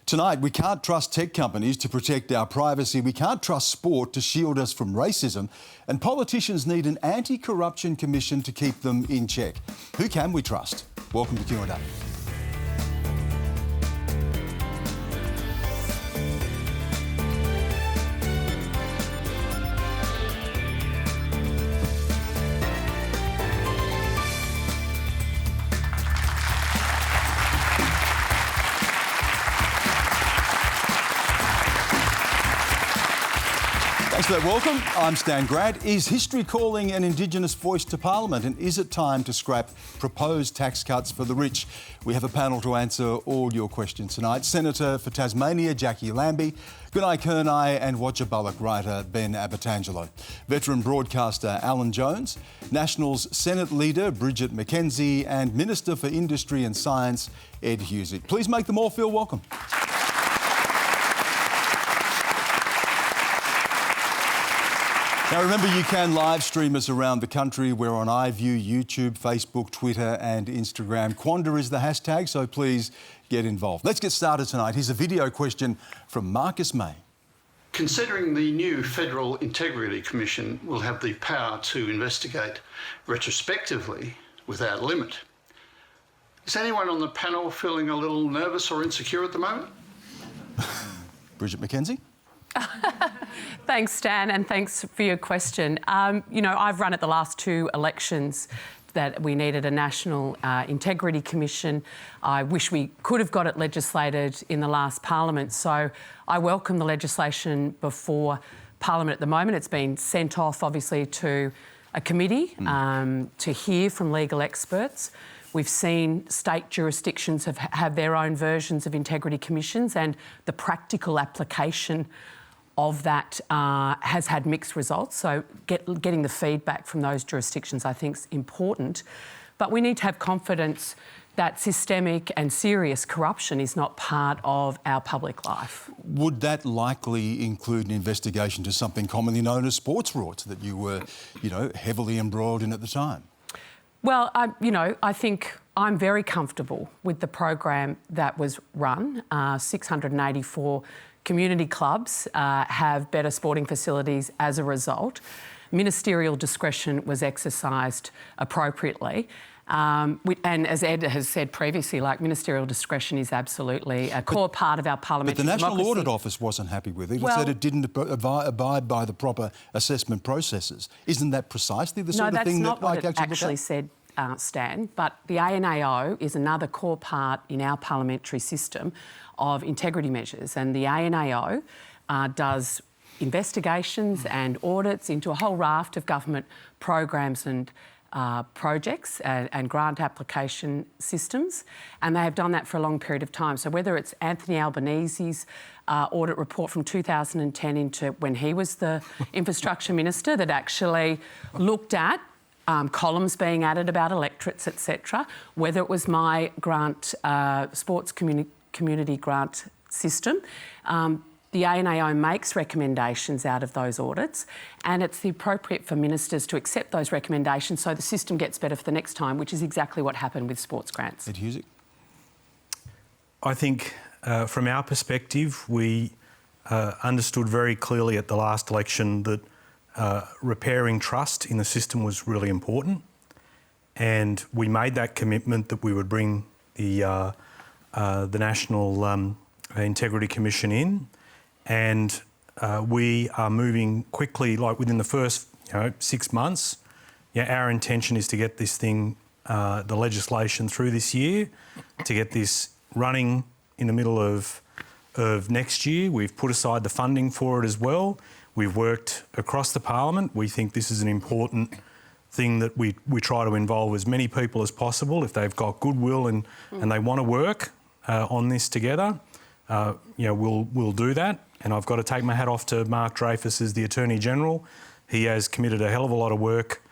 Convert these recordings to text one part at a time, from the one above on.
Tonight, we can't trust tech companies to protect our privacy. We can't trust sport to shield us from racism. And politicians need an anti-corruption commission to keep them in check. Who can we trust? Welcome to Q&A. Thanks for that welcome. I'm Stan Grant. Is history calling an Indigenous voice to Parliament, and is it time to scrap proposed tax cuts for the rich? We have a panel to answer all your questions tonight. Senator for Tasmania, Jacqui Lambie, Gunaikurnai and Wotjobaluk writer Ben Abbatangelo, veteran broadcaster Alan Jones, Nationals Senate leader Bridget McKenzie and Minister for Industry and Science Ed Husic. Please make them all feel welcome. Now remember, you can live stream us around the country. We're on iView, YouTube, Facebook, Twitter and Instagram. Quanda is the hashtag, so please get involved. Let's get started tonight. Here's a video question from Marcus May. Considering the new Federal Integrity Commission will have the power to investigate retrospectively without limit, is anyone on the panel feeling a little nervous or insecure at the moment? Bridget McKenzie? Thanks, Stan, and thanks for your question. I've run at the last two elections that we needed a National Integrity Commission. I wish we could have got it legislated in the last Parliament, so I welcome the legislation before Parliament at the moment. It's been sent off, obviously, to a committee to hear from legal experts. We've seen state jurisdictions have their own versions of integrity commissions, and the practical application of that has had mixed results. So getting the feedback from those jurisdictions, I think, is important. But we need to have confidence that systemic and serious corruption is not part of our public life. Would that likely include an investigation to something commonly known as sports rorts that you were, heavily embroiled in at the time? Well, I think I'm very comfortable with the program that was run. 684 community clubs have better sporting facilities as a result. Ministerial discretion was exercised appropriately. And as Ed has said previously, ministerial discretion is absolutely a core part of our parliamentary democracy. But the National Audit Office wasn't happy with it. It said it didn't abide by the proper assessment processes. Isn't that precisely the sort of thing that No, that's not what it actually said, Stan. But the ANAO is another core part in our parliamentary system of integrity measures, and the ANAO does investigations and audits into a whole raft of government programs and projects and grant application systems, and they have done that for a long period of time. So whether it's Anthony Albanese's audit report from 2010 into when he was the infrastructure minister that actually looked at columns being added about electorates, etc., whether it was my grant, sports community grant system, the ANAO makes recommendations out of those audits, and it's appropriate for ministers to accept those recommendations so the system gets better for the next time, which is exactly what happened with sports grants. Ed Husic? I think from our perspective, we understood very clearly at the last election that repairing trust in the system was really important, and we made that commitment that we would bring the National Integrity Commission in, and we are moving quickly. Within the first 6 months, our intention is to get this thing, the legislation, through this year, to get this running in the middle of next year. We've put aside the funding for it as well. We've worked across the Parliament. We think this is an important thing that we try to involve as many people as possible if they've got goodwill and they want to work on this together. We'll do that. And I've got to take my hat off to Mark Dreyfus as the Attorney-General. He has committed a hell of a lot of work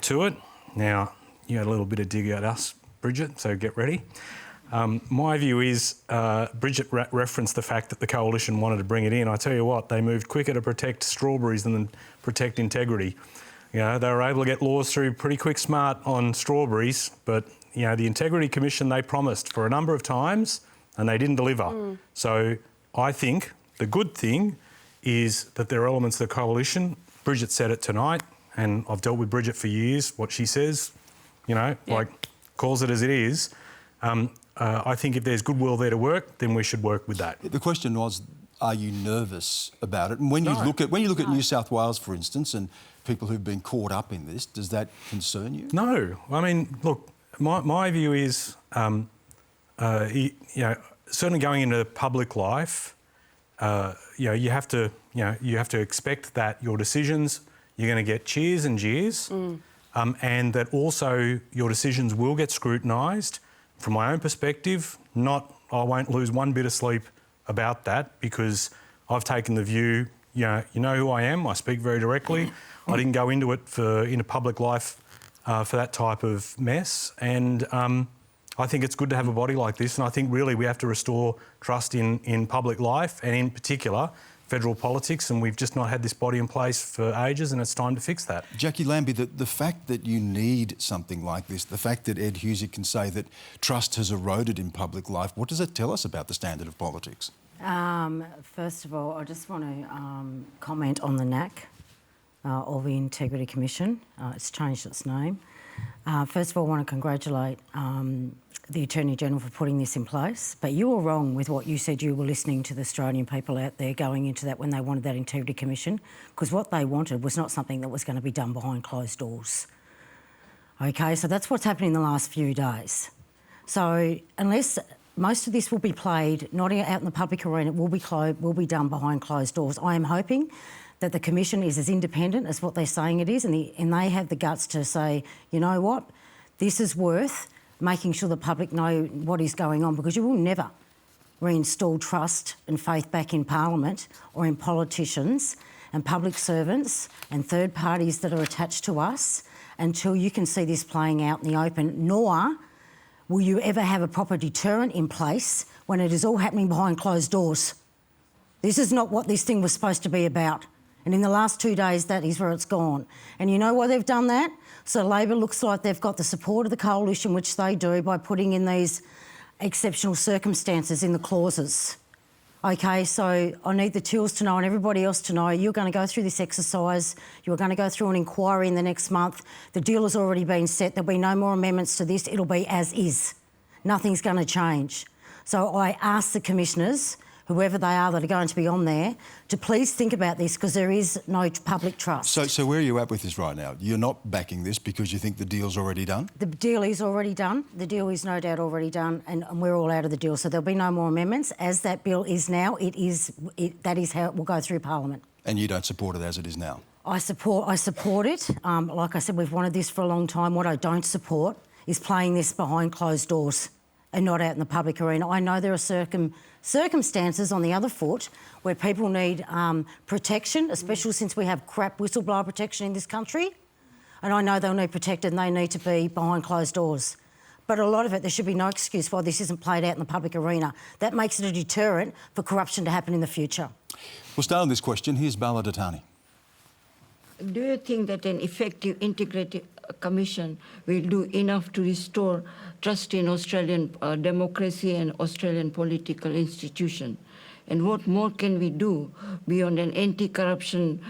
to it. Now, you had a little bit of dig at us, Bridget, so get ready. My view is, Bridget referenced the fact that the Coalition wanted to bring it in. I tell you what, they moved quicker to protect strawberries than protect integrity. They were able to get laws through pretty quick smart on strawberries, but the Integrity Commission they promised for a number of times and they didn't deliver. So I think the good thing is that there are elements of the coalition. Bridget said it tonight, and I've dealt with Bridget for years. What she says, calls it as it is. I think if there's goodwill there to work, then we should work with that. The question was, are you nervous about it? And when you look at New South Wales, for instance, and people who've been caught up in this, does that concern you? No. I mean, look, my view is, certainly going into public life, you have to expect that your decisions, you're going to get cheers and jeers, and that also your decisions will get scrutinised. From my own perspective, I won't lose one bit of sleep about that, because I've taken the view, you know who I am, I speak very directly. I didn't go into it into public life for that type of mess, and I think it's good to have a body like this, and I think really we have to restore trust in public life, and in particular federal politics, and we've just not had this body in place for ages, and it's time to fix that. Jacqui, Lambie, the fact that you need something like this, the fact that Ed Husic can say that trust has eroded in public life, what does it tell us about the standard of politics? First of all, I just want to comment on the NAC, or the Integrity Commission. It's changed its name. First of all, I want to congratulate the Attorney General for putting this in place, but you were wrong with what you said. You were listening to the Australian people out there going into that when they wanted that Integrity Commission, because what they wanted was not something that was going to be done behind closed doors. Okay, so that's what's happened in the last few days. So unless most of this will be played not out in the public arena, it will be done behind closed doors. I am hoping that the Commission is as independent as what they're saying it is, and they have the guts to say, you know what, this is worth making sure the public know what is going on, because you will never reinstall trust and faith back in Parliament or in politicians and public servants and third parties that are attached to us until you can see this playing out in the open, nor will you ever have a proper deterrent in place when it is all happening behind closed doors. This is not what this thing was supposed to be about. And in the last 2 days, that is where it's gone. And you know why they've done that? So Labor looks like they've got the support of the coalition, which they do, by putting in these exceptional circumstances in the clauses. Okay, so I need the Tills to know and everybody else to know you're going to go through this exercise. You're going to go through an inquiry in the next month. The deal has already been set. There'll be no more amendments to this. It'll be as is. Nothing's going to change. So I ask the commissioners, whoever they are that are going to be on there, to please think about this, because there is no public trust. So where are you at with this right now? You're not backing this because you think the deal's already done? The deal is already done. The deal is no doubt already done, and we're all out of the deal. So there'll be no more amendments. As that bill is now, that is how it will go through Parliament. And you don't support it as it is now? I support it. Like I said, we've wanted this for a long time. What I don't support is playing this behind closed doors and not out in the public arena. I know there are circumstances on the other foot where people need protection, especially since we have crap whistleblower protection in this country. And I know they'll need protected and they need to be behind closed doors. But a lot of it, there should be no excuse why this isn't played out in the public arena. That makes it a deterrent for corruption to happen in the future. We'll start on this question. Here's Bala Datani. Do you think that an effective integrated commission will do enough to restore trust in Australian democracy and Australian political institution? And what more can we do beyond an anti-corruption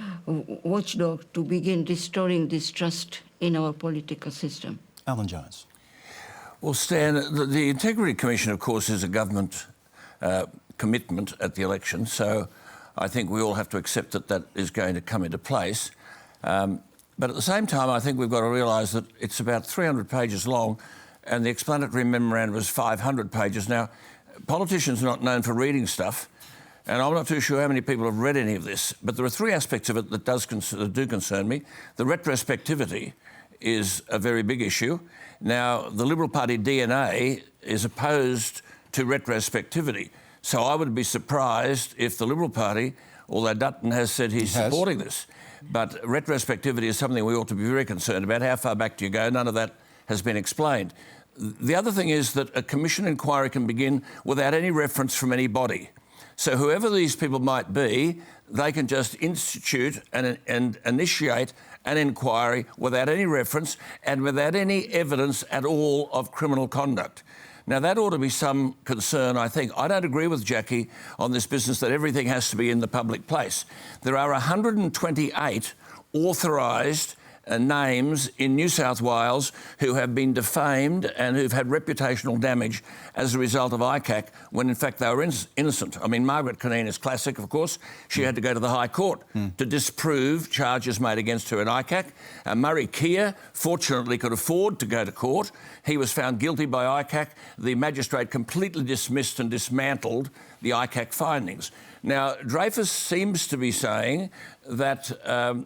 watchdog to begin restoring this trust in our political system? Alan Jones. Well, Stan, the Integrity Commission, of course, is a government commitment at the election, so I think we all have to accept that that is going to come into place. But at the same time, I think we've got to realise that it's about 300 pages long and the explanatory memorandum is 500 pages. Now, politicians are not known for reading stuff, and I'm not too sure how many people have read any of this, but there are three aspects of it that do concern me. The retrospectivity is a very big issue. Now, the Liberal Party DNA is opposed to retrospectivity, so I would be surprised if the Liberal Party, although Dutton has said he's supporting this, but retrospectivity is something we ought to be very concerned about. How far back do you go? None of that has been explained. The other thing is that a commission inquiry can begin without any reference from any body. So whoever these people might be, they can just institute and initiate an inquiry without any reference and without any evidence at all of criminal conduct. Now, that ought to be some concern, I think. I don't agree with Jacqui on this business that everything has to be in the public place. There are 128 authorised names in New South Wales who have been defamed and who've had reputational damage as a result of ICAC when in fact they were innocent. I mean, Margaret Cunneen is classic, of course. She had to go to the High Court to disprove charges made against her in ICAC. Murray Keir fortunately could afford to go to court. He was found guilty by ICAC. The magistrate completely dismissed and dismantled the ICAC findings. Now, Dreyfus seems to be saying that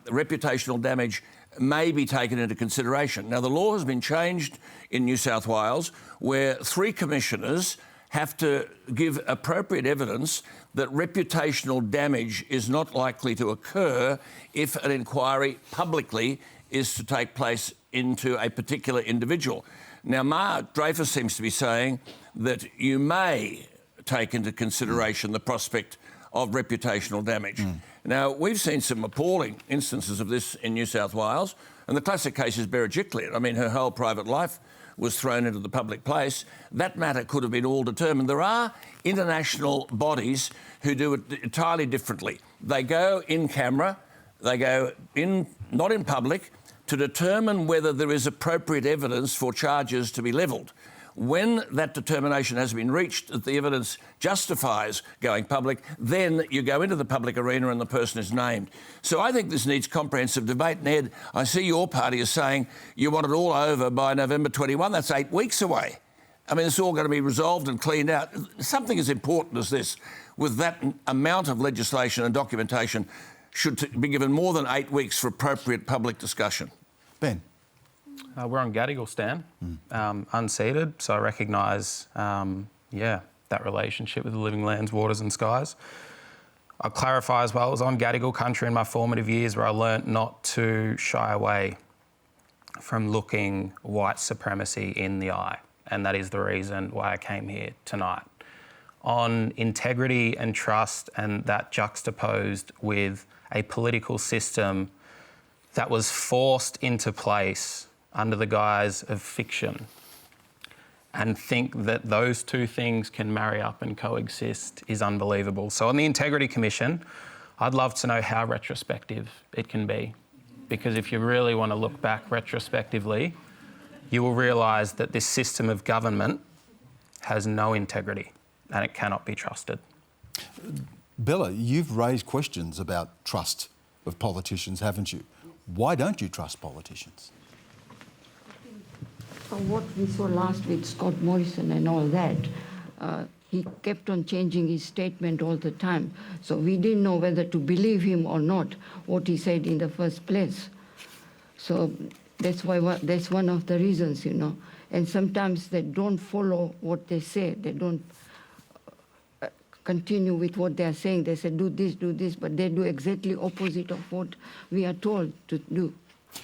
reputational damage may be taken into consideration. Now, the law has been changed in New South Wales where 3 commissioners have to give appropriate evidence that reputational damage is not likely to occur if an inquiry publicly is to take place into a particular individual. Now, Mark Dreyfus seems to be saying that you may take into consideration the prospect of reputational damage. Now, we've seen some appalling instances of this in New South Wales, and the classic case is Bridget. I mean, her whole private life was thrown into the public place. That matter could have been all determined. There are international bodies who do it entirely differently. They go in camera, they go in, not in public, to determine whether there is appropriate evidence for charges to be levelled. When that determination has been reached, that the evidence justifies going public, then you go into the public arena and the person is named. So I think this needs comprehensive debate. And Ed, I see your party is saying you want it all over by November 21. That's 8 weeks away. I mean, it's all going to be resolved and cleaned out. Something as important as this, with that amount of legislation and documentation, should be given more than 8 weeks for appropriate public discussion. Ben. We're on Gadigal, Stan, unceded, so I recognise, that relationship with the living lands, waters and skies. I'll clarify as well, I was on Gadigal country in my formative years where I learnt not to shy away from looking white supremacy in the eye, and that is the reason why I came here tonight. On integrity and trust, and that juxtaposed with a political system that was forced into place under the guise of fiction, and think that those two things can marry up and coexist is unbelievable. So on the Integrity Commission, I'd love to know how retrospective it can be, because if you really want to look back retrospectively, you will realise that this system of government has no integrity and it cannot be trusted. Bella, you've raised questions about trust of politicians, haven't you? Why don't you trust politicians? From what we saw last week, Scott Morrison and all that, he kept on changing his statement all the time. So we didn't know whether to believe him or not, what he said in the first place. So that's one of the reasons, you know. And sometimes they don't follow what they say. They don't continue with what they are saying. They say, do this, but they do exactly opposite of what we are told to do.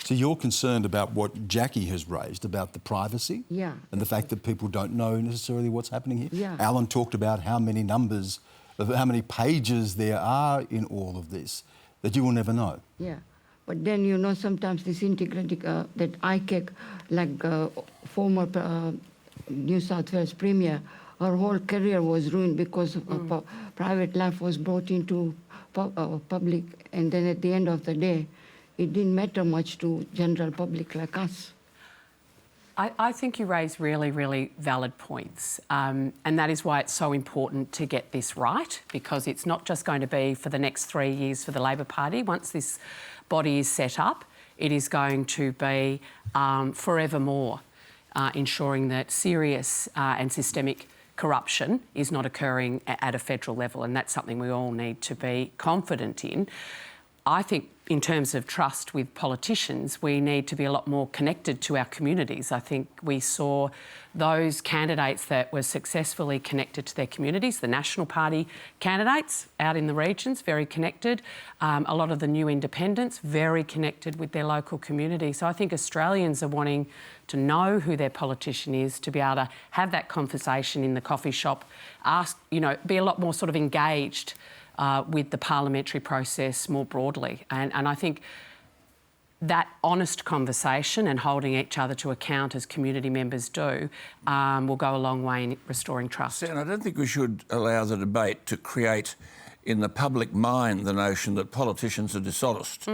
So you're concerned about what Jacqui has raised about the privacy? Yeah. And the fact that people don't know necessarily what's happening here? Yeah. Alan talked about how many numbers, how many pages there are in all of this that you will never know. Yeah. But then, you know, sometimes this integrity, that ICAC, like former New South Wales Premier, her whole career was ruined because of private life was brought into public, and then at the end of the day, it didn't matter much to general public like us. I think you raise really, really valid points, and that is why it's so important to get this right, because it's not just going to be for the next 3 years for the Labor Party. Once this body is set up, it is going to be forevermore, ensuring that serious and systemic corruption is not occurring at a federal level, and that's something we all need to be confident in. I think in terms of trust with politicians, we need to be a lot more connected to our communities. I think we saw those candidates that were successfully connected to their communities, the National Party candidates out in the regions, very connected. A lot of the new independents, very connected with their local community. So I think Australians are wanting to know who their politician is, to be able to have that conversation in the coffee shop, ask, you know, be a lot more sort of engaged with the parliamentary process more broadly. And I think that honest conversation and holding each other to account as community members do will go a long way in restoring trust. And I don't think we should allow the debate to create in the public mind the notion that politicians are dishonest.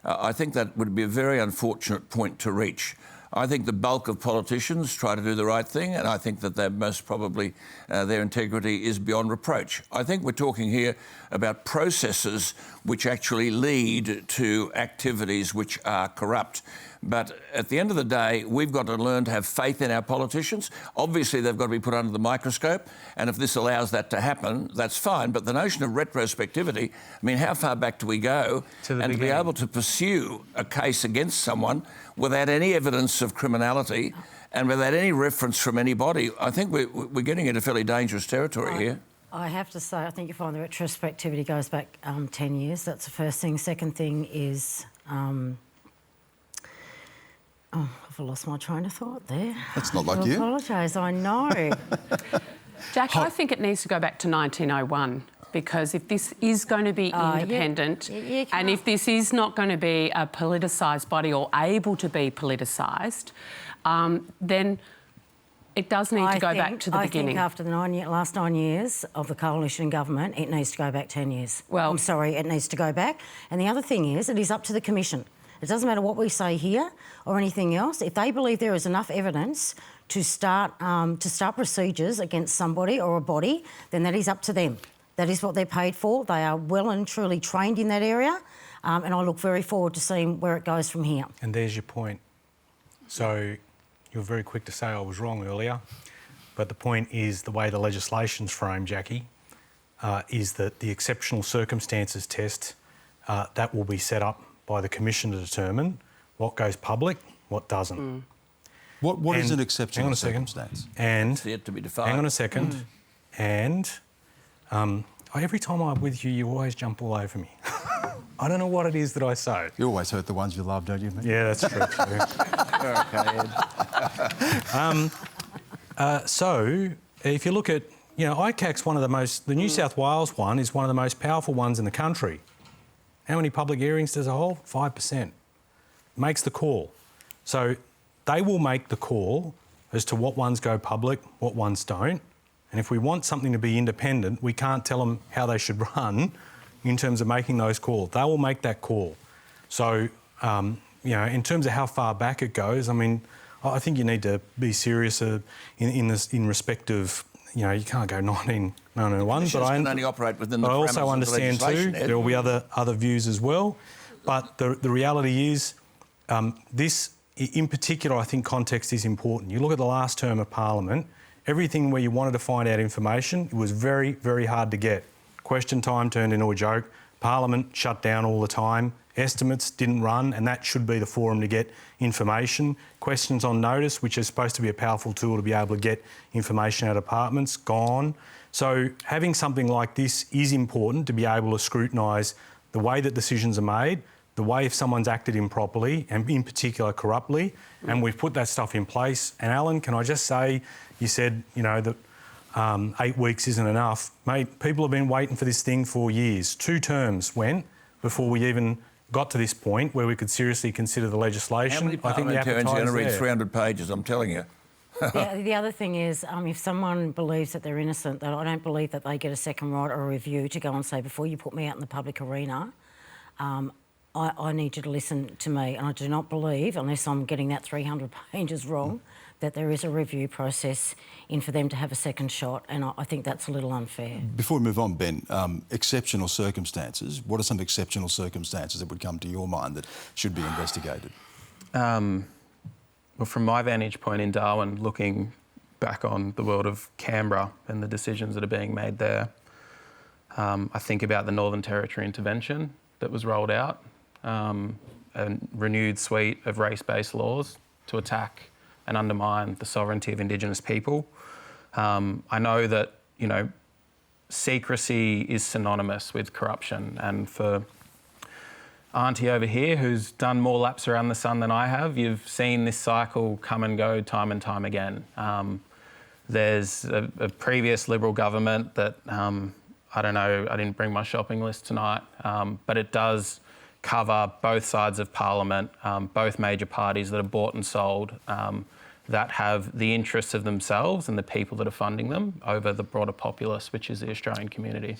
I think that would be a very unfortunate point to reach. I think the bulk of politicians try to do the right thing, and I think that they're most probably their integrity is beyond reproach. I think we're talking here about processes which actually lead to activities which are corrupt. But at the end of the day, we've got to learn to have faith in our politicians. Obviously, they've got to be put under the microscope, and if this allows that to happen, that's fine. But the notion of retrospectivity, I mean, how far back do we go? To be able to pursue a case against someone without any evidence of criminality and without any reference from anybody, I think we're getting into fairly dangerous territory here. I have to say, I think you find the retrospectivity goes back 10 years. That's the first thing. Second thing is... I've lost my train of thought there. That's not like you. I apologise, I know. Jack, I think it needs to go back to 1901 because if this is going to be independent and if this is not going to be a politicised body or able to be politicised, then it does need to go back to the beginning. I think after the last 9 years of the coalition government, it needs to go back 10 years. Well, I'm sorry, it needs to go back. And the other thing is, it is up to the Commission. It doesn't matter what we say here or anything else. If they believe there is enough evidence to start procedures against somebody or a body, then that is up to them. That is what they're paid for. They are well and truly trained in that area, and I look very forward to seeing where it goes from here. And there's your point. So you were very quick to say I was wrong earlier, but the point is the way the legislation's framed, Jacqui, is that the exceptional circumstances test, that will be set up by the Commission to determine what goes public, what doesn't. What is an exceptional circumstance? And it's yet to be defined. Hang on a second. And every time I'm with you, you always jump all over me. I don't know what it is that I say. You always hurt the ones you love, don't you, mate? Yeah, that's true too. So, if you look at, ICAC's one of the most... The New South Wales one is one of the most powerful ones in the country. How many public hearings does it hold? 5%. Makes the call. So they will make the call as to what ones go public, what ones don't. And if we want something to be independent, we can't tell them how they should run in terms of making those calls. They will make that call. So, in terms of how far back it goes, I mean, I think you need to be serious in respect of, you can't go 1901. But I can only operate within the I parameters also understand of the too, legislation, there will be other views as well. But the reality is, this, in particular, I think context is important. You look at the last term of Parliament, everything where you wanted to find out information, it was very, very hard to get. Question time turned into a joke. Parliament shut down all the time. Estimates didn't run, and that should be the forum to get information. Questions on notice, which is supposed to be a powerful tool to be able to get information out of departments, gone. So having something like this is important to be able to scrutinise the way that decisions are made, the way if someone's acted improperly, and in particular corruptly, and we've put that stuff in place. And Alan, can I just say, you said, that 8 weeks isn't enough. Mate, people have been waiting for this thing for years. 2 terms went before we even got to this point where we could seriously consider the legislation. How many parliamentarians are going to read 300 pages, I'm telling you? The other thing is, if someone believes that they're innocent, that I don't believe that they get a second right or a review to go and say, before you put me out in the public arena, I need you to listen to me. And I do not believe, unless I'm getting that 300 pages wrong, that there is a review process in for them to have a second shot, and I think that's a little unfair. Before we move on, Ben, exceptional circumstances. What are some exceptional circumstances that would come to your mind that should be investigated? Well, from my vantage point in Darwin, looking back on the world of Canberra and the decisions that are being made there, I think about the Northern Territory intervention that was rolled out, a renewed suite of race-based laws to attack and undermine the sovereignty of Indigenous people. I know that, secrecy is synonymous with corruption, and for Auntie over here, who's done more laps around the sun than I have, you've seen this cycle come and go time and time again. There's a previous Liberal government that, I don't know, I didn't bring my shopping list tonight, but it does cover both sides of Parliament, both major parties that are bought and sold, that have the interests of themselves and the people that are funding them over the broader populace, which is the Australian community.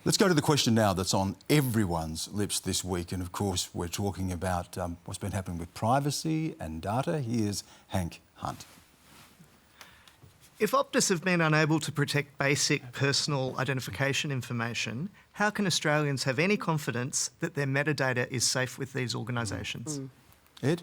Let's go to the question now that's on everyone's lips this week. And of course, we're talking about what's been happening with privacy and data. Here's Hank Hunt. If Optus have been unable to protect basic personal identification information, how can Australians have any confidence that their metadata is safe with these organisations? Ed?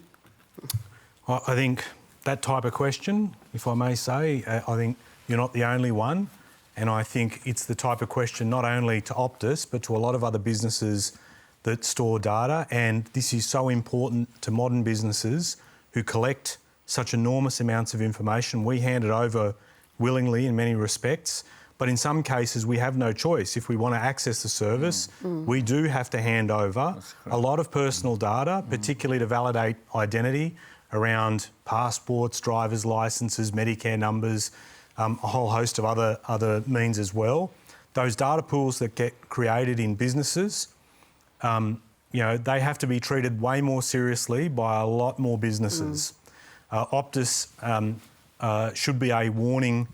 I think that type of question, if I may say, I think you're not the only one. And I think it's the type of question not only to Optus, but to a lot of other businesses that store data. And this is so important to modern businesses who collect such enormous amounts of information. We hand it over willingly in many respects, but in some cases we have no choice. If we want to access the service, we do have to hand over a lot of personal data, particularly to validate identity around passports, driver's licences, Medicare numbers, a whole host of other means as well. Those data pools that get created in businesses, they have to be treated way more seriously by a lot more businesses. Optus should be a warning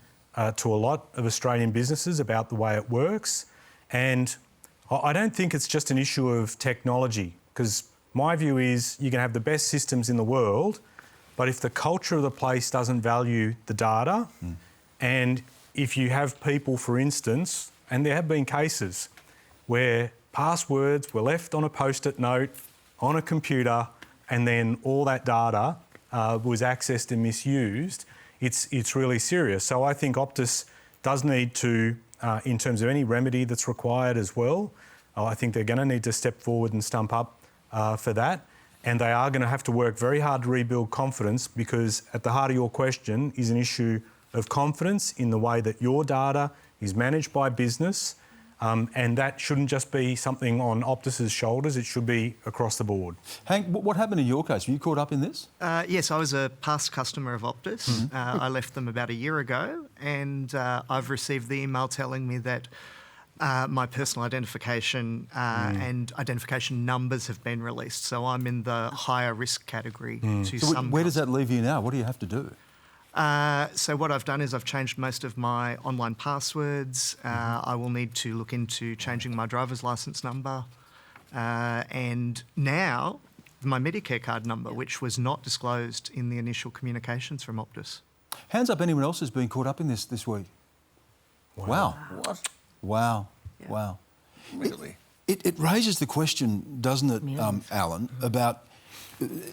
to a lot of Australian businesses about the way it works. And I don't think it's just an issue of technology, because my view is you can have the best systems in the world, but if the culture of the place doesn't value the data, and if you have people, for instance, and there have been cases where passwords were left on a post-it note on a computer and then all that data was accessed and misused, it's really serious. So I think Optus does need to, in terms of any remedy that's required as well, I think they're going to need to step forward and stump up for that. And they are going to have to work very hard to rebuild confidence, because at the heart of your question is an issue of confidence in the way that your data is managed by business. And that shouldn't just be something on Optus's shoulders, it should be across the board. Hank, what happened in your case? Were you caught up in this? Yes, I was a past customer of Optus. I left them about a year ago, and I've received the email telling me that my personal identification and identification numbers have been released. So I'm in the higher risk category to So some... where does that leave you now? What do you have to do? So what I've done is I've changed most of my online passwords. I will need to look into changing my driver's licence number. And now my Medicare card number, which was not disclosed in the initial communications from Optus. Hands up, anyone else who's been caught up in this week? Wow. What? Wow. Yeah. Wow. Really? It raises the question, doesn't it, Alan, about...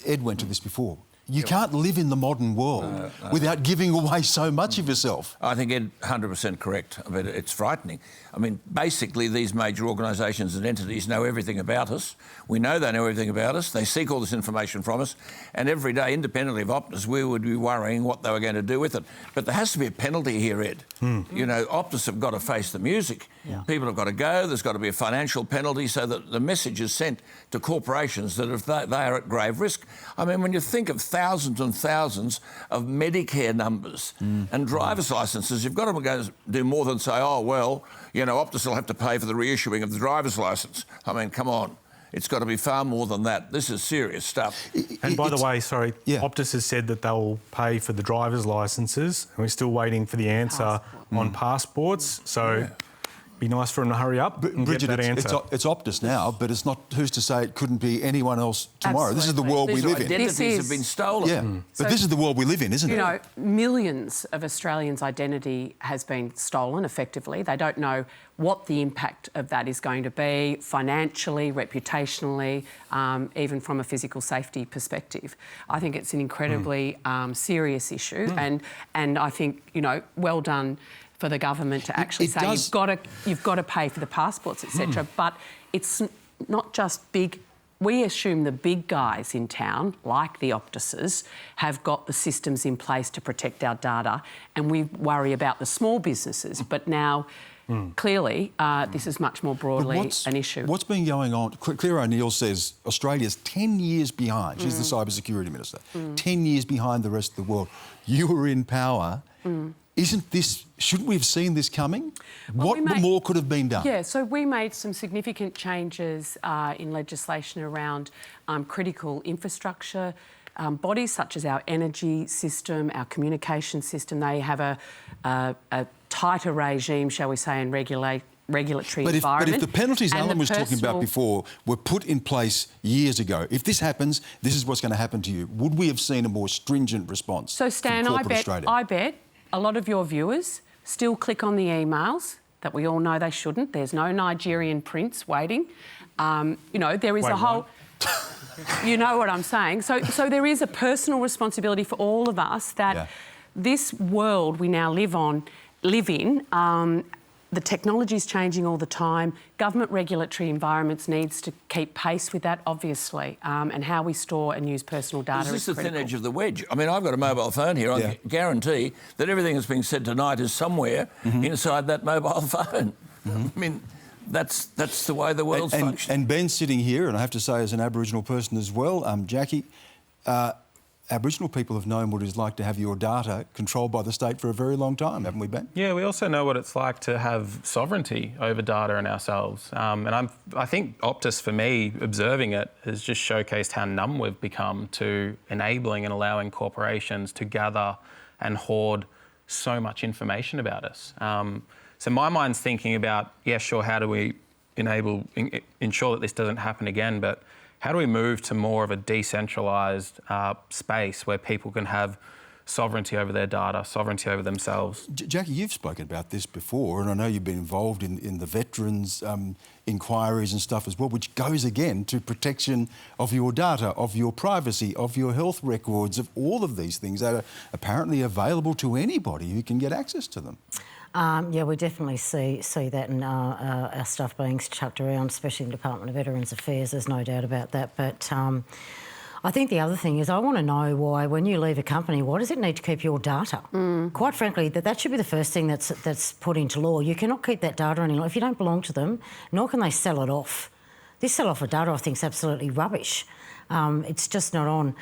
Ed went to this before. You can't live in the modern world without giving away so much of yourself. I think Ed 100% correct. I mean, it's frightening. I mean, basically, these major organisations and entities know everything about us. We know they know everything about us. They seek all this information from us. And every day, independently of Optus, we would be worrying what they were going to do with it. But there has to be a penalty here, Ed. You know, Optus have got to face the music. People have got to go. There's got to be a financial penalty so that the message is sent to corporations that if they are at grave risk. I mean, when you think of thousands and thousands of Medicare numbers and driver's licences, you've got to go do more than say, oh, well, you know, Optus will have to pay for the reissuing of the driver's licence. I mean, come on. It's got to be far more than that. This is serious stuff. And by the way, Optus has said that they'll pay for the driver's licences, and we're still waiting for the answer on passports. So be nice for them to hurry up and Bridget, get that answer. it's Optus now, but it's not. Who's to say it couldn't be anyone else tomorrow? Absolutely. This is the world we live in. Identities have been stolen. Yeah, but this is the world we live in, isn't it? You know, millions of Australians' identity has been stolen effectively. They don't know what the impact of that is going to be financially, reputationally, even from a physical safety perspective. I think it's an incredibly serious issue, and I think, you know, well done for the government to actually say you've got to pay for the passports, etc. But it's not just big. We assume the big guys in town, like the Optuses, have got the systems in place to protect our data, and we worry about the small businesses. But now, clearly, this is much more broadly an issue. What's been going on? Claire O'Neill says Australia's 10 years behind. She's the cybersecurity minister. 10 years behind the rest of the world. You were in power. shouldn't we have seen this coming? Well, what more could have been done? Yeah, so we made some significant changes in legislation around critical infrastructure. Bodies such as our energy system, our communication system, they have a tighter regime, shall we say, in regulatory environment. But if the penalties Alan was talking about before were put in place years ago, if this happens, this is what's going to happen to you, would we have seen a more stringent response? So, Stan, from corporate Australia? I bet a lot of your viewers still click on the emails that we all know they shouldn't. There's no Nigerian prince waiting. There is a whole... You know what I'm saying. So there is a personal responsibility for all of us that this world we now live in, the technology is changing all the time. Government regulatory environments needs to keep pace with that, obviously, and how we store and use personal data is critical. Is this the thin edge of the wedge? I mean, I've got a mobile phone here. I can guarantee that everything that's being said tonight is somewhere inside that mobile phone. I mean... That's the way the world's functioning. And Ben's sitting here, and I have to say, as an Aboriginal person as well, Jacqui, Aboriginal people have known what it's like to have your data controlled by the state for a very long time, haven't we, Ben? Yeah, we also know what it's like to have sovereignty over data and ourselves. I think Optus, for me, observing it, has just showcased how numb we've become to enabling and allowing corporations to gather and hoard so much information about us. So my mind's thinking about, sure, how do we ensure that this doesn't happen again, but how do we move to more of a decentralised space where people can have sovereignty over their data, sovereignty over themselves? Jacqui, you've spoken about this before, and I know you've been involved in the veterans' inquiries and stuff as well, which goes again to protection of your data, of your privacy, of your health records, of all of these things that are apparently available to anybody who can get access to them. We definitely see that in our stuff being chucked around, especially in the Department of Veterans Affairs. There's no doubt about that. But I think the other thing is I want to know why, when you leave a company, why does it need to keep your data? Quite frankly, that should be the first thing that's put into law. You cannot keep that data any longer. If you don't belong to them, nor can they sell it off. This sell-off of data, I think, is absolutely rubbish. It's just not on.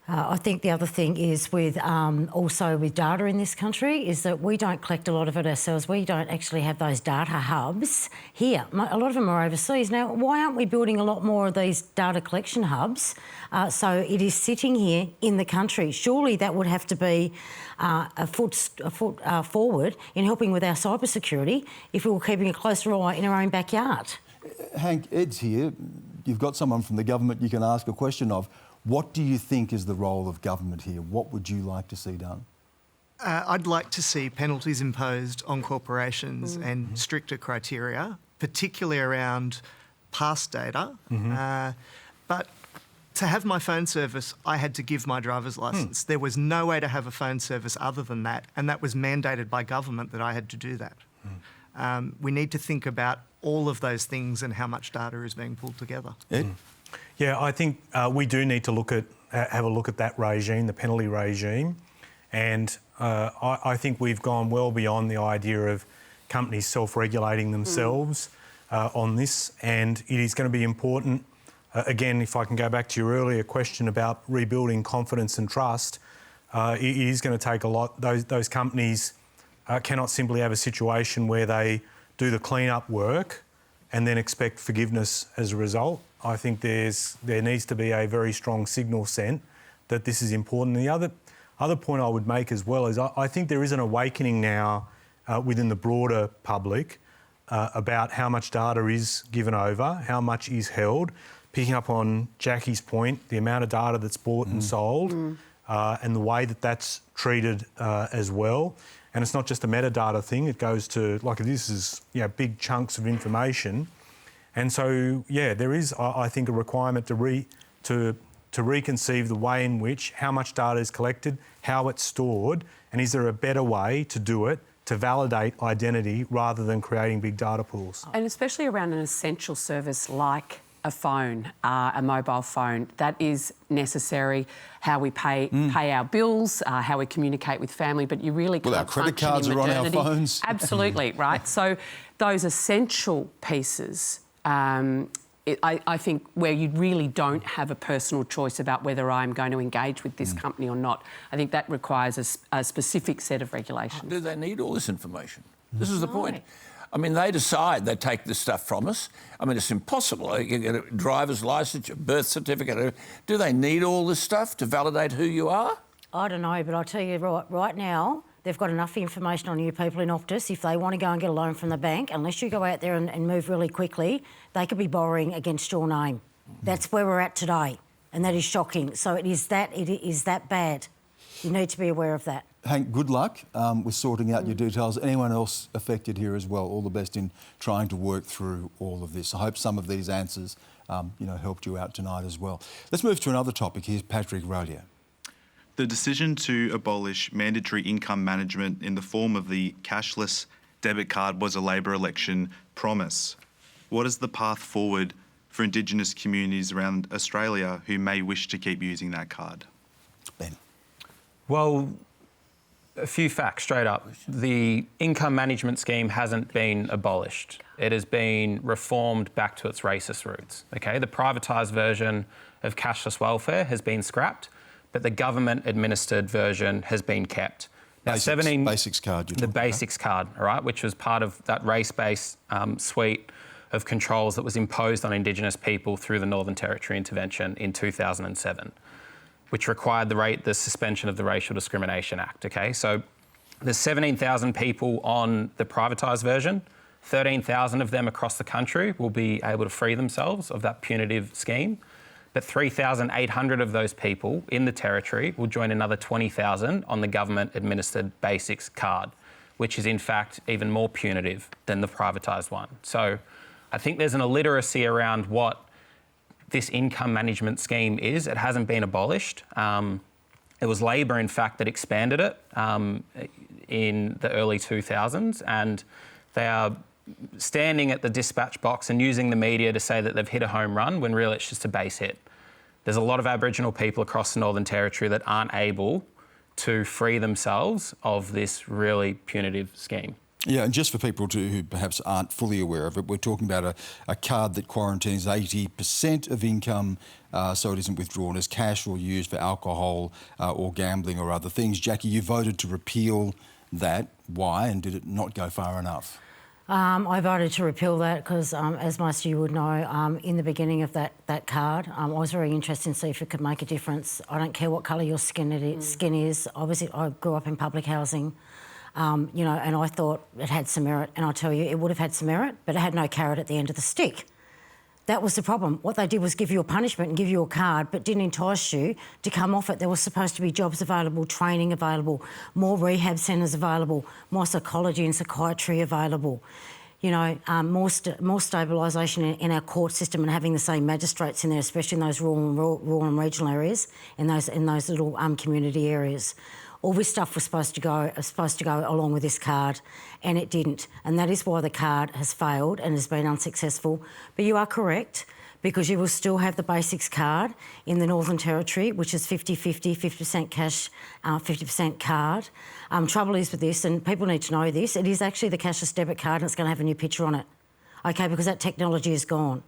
I think the other thing is also with data in this country is that we don't collect a lot of it ourselves. We don't actually have those data hubs here. A lot of them are overseas. Now, why aren't we building a lot more of these data collection hubs so it is sitting here in the country? Surely that would have to be a foot forward in helping with our cybersecurity if we were keeping a closer eye in our own backyard. Hank, Ed's here. You've got someone from the government you can ask a question of. What do you think is the role of government here? What would you like to see done? I'd like to see penalties imposed on corporations and stricter criteria, particularly around past data. But to have my phone service, I had to give my driver's licence. There was no way to have a phone service other than that, and that was mandated by government that I had to do that. We need to think about all of those things and how much data is being pulled together. Ed? Yeah, I think we do need to have a look at that regime, the penalty regime, and I think we've gone well beyond the idea of companies self-regulating themselves on this, and it is going to be important. Again, if I can go back to your earlier question about rebuilding confidence and trust, it is going to take a lot. Those companies cannot simply have a situation where they do the clean-up work and then expect forgiveness as a result. I think there needs to be a very strong signal sent that this is important. The other point I would make as well is I think there is an awakening now within the broader public about how much data is given over, how much is held. Picking up on Jacqui's point, the amount of data that's bought and sold and the way that that's treated as well. And it's not just a metadata thing, it goes to, like this is, big chunks of information. And so, there is, I think, a requirement to reconceive the way in which how much data is collected, how it's stored, and is there a better way to do it to validate identity rather than creating big data pools. And especially around an essential service like a phone, a mobile phone, that is necessary. How we pay our bills, how we communicate with family, but you really can't. Well, our credit cards are on our phones. Absolutely, right. So those essential pieces I think where you really don't have a personal choice about whether I'm going to engage with this company or not. I think that requires a specific set of regulations. Do they need all this information? This is the point. I mean, they decide they take this stuff from us. I mean, it's impossible. You get a driver's licence, a birth certificate. Do they need all this stuff to validate who you are? I don't know, but I'll tell you right now, they've got enough information on you people in Optus. If they want to go and get a loan from the bank, unless you go out there and move really quickly, they could be borrowing against your name. That's where we're at today, and that is shocking. So it is that bad. You need to be aware of that. Hank, good luck with sorting out your details. Anyone else affected here as well, all the best in trying to work through all of this. I hope some of these answers, helped you out tonight as well. Let's move to another topic. Here's Patrick Rodier. The decision to abolish mandatory income management in the form of the cashless debit card was a Labor election promise. What is the path forward for Indigenous communities around Australia who may wish to keep using that card? Ben. Well, a few facts straight up. The income management scheme hasn't been abolished. It has been reformed back to its racist roots. Okay, the privatised version of cashless welfare has been scrapped, but the government-administered version has been kept. Now, basics card. The basics card, all right, which was part of that race-based suite of controls that was imposed on Indigenous people through the Northern Territory intervention in 2007, which required the suspension of the Racial Discrimination Act. Okay, so there's 17,000 people on the privatised version. 13,000 of them across the country will be able to free themselves of that punitive scheme. But 3,800 of those people in the Territory will join another 20,000 on the government-administered basics card, which is in fact even more punitive than the privatised one. So I think there's an illiteracy around what this income management scheme is. It hasn't been abolished. It was Labor, in fact, that expanded it in the early 2000s, and they are standing at the dispatch box and using the media to say that they've hit a home run when really it's just a base hit. There's a lot of Aboriginal people across the Northern Territory that aren't able to free themselves of this really punitive scheme. Yeah, and just for people who perhaps aren't fully aware of it, we're talking about a card that quarantines 80% of income so it isn't withdrawn as cash or used for alcohol or gambling or other things. Jacqui, you voted to repeal that. Why, and did it not go far enough? I voted to repeal that because, as most of you would know, in the beginning of that card, I was very interested in see if it could make a difference. I don't care what colour your skin is. Obviously, I grew up in public housing, and I thought it had some merit. And I'll tell you, it would have had some merit, but it had no carrot at the end of the stick. That was the problem. What they did was give you a punishment and give you a card, but didn't entice you to come off it. There was supposed to be jobs available, training available, more rehab centres available, more psychology and psychiatry available. More stabilisation in our court system and having the same magistrates in there, especially in those rural and regional areas, in those little community areas. All this stuff was supposed to go along with this card, and it didn't. And that is why the card has failed and has been unsuccessful. But you are correct, because you will still have the basics card in the Northern Territory, which is 50-50, 50% cash, 50% card. Trouble is with this, and people need to know this, it is actually the cashless debit card and it's going to have a new picture on it, okay, because that technology is gone.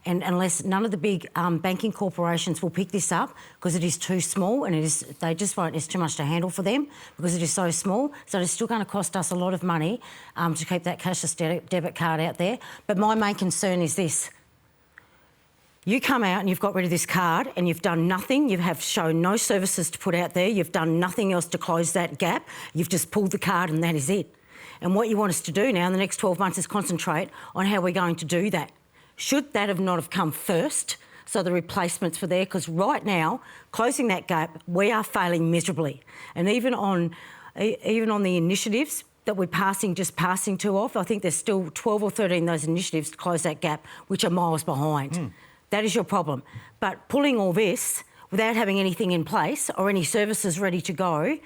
And unless none of the big banking corporations will pick this up because it is too small and they just won't, it's too much to handle for them because it is so small. So it's still going to cost us a lot of money to keep that cashless debit card out there. But my main concern is this. You come out and you've got rid of this card and you've done nothing. You have shown no services to put out there. You've done nothing else to close that gap. You've just pulled the card and that is it. And what you want us to do now in the next 12 months is concentrate on how we're going to do that. Should that have not have come first, so the replacements were there? Because right now, closing that gap, we are failing miserably. And even on the initiatives that we're passing to off, I think there's still 12 or 13 of those initiatives to close that gap, which are miles behind. That is your problem. But pulling all this without having anything in place or any services ready to go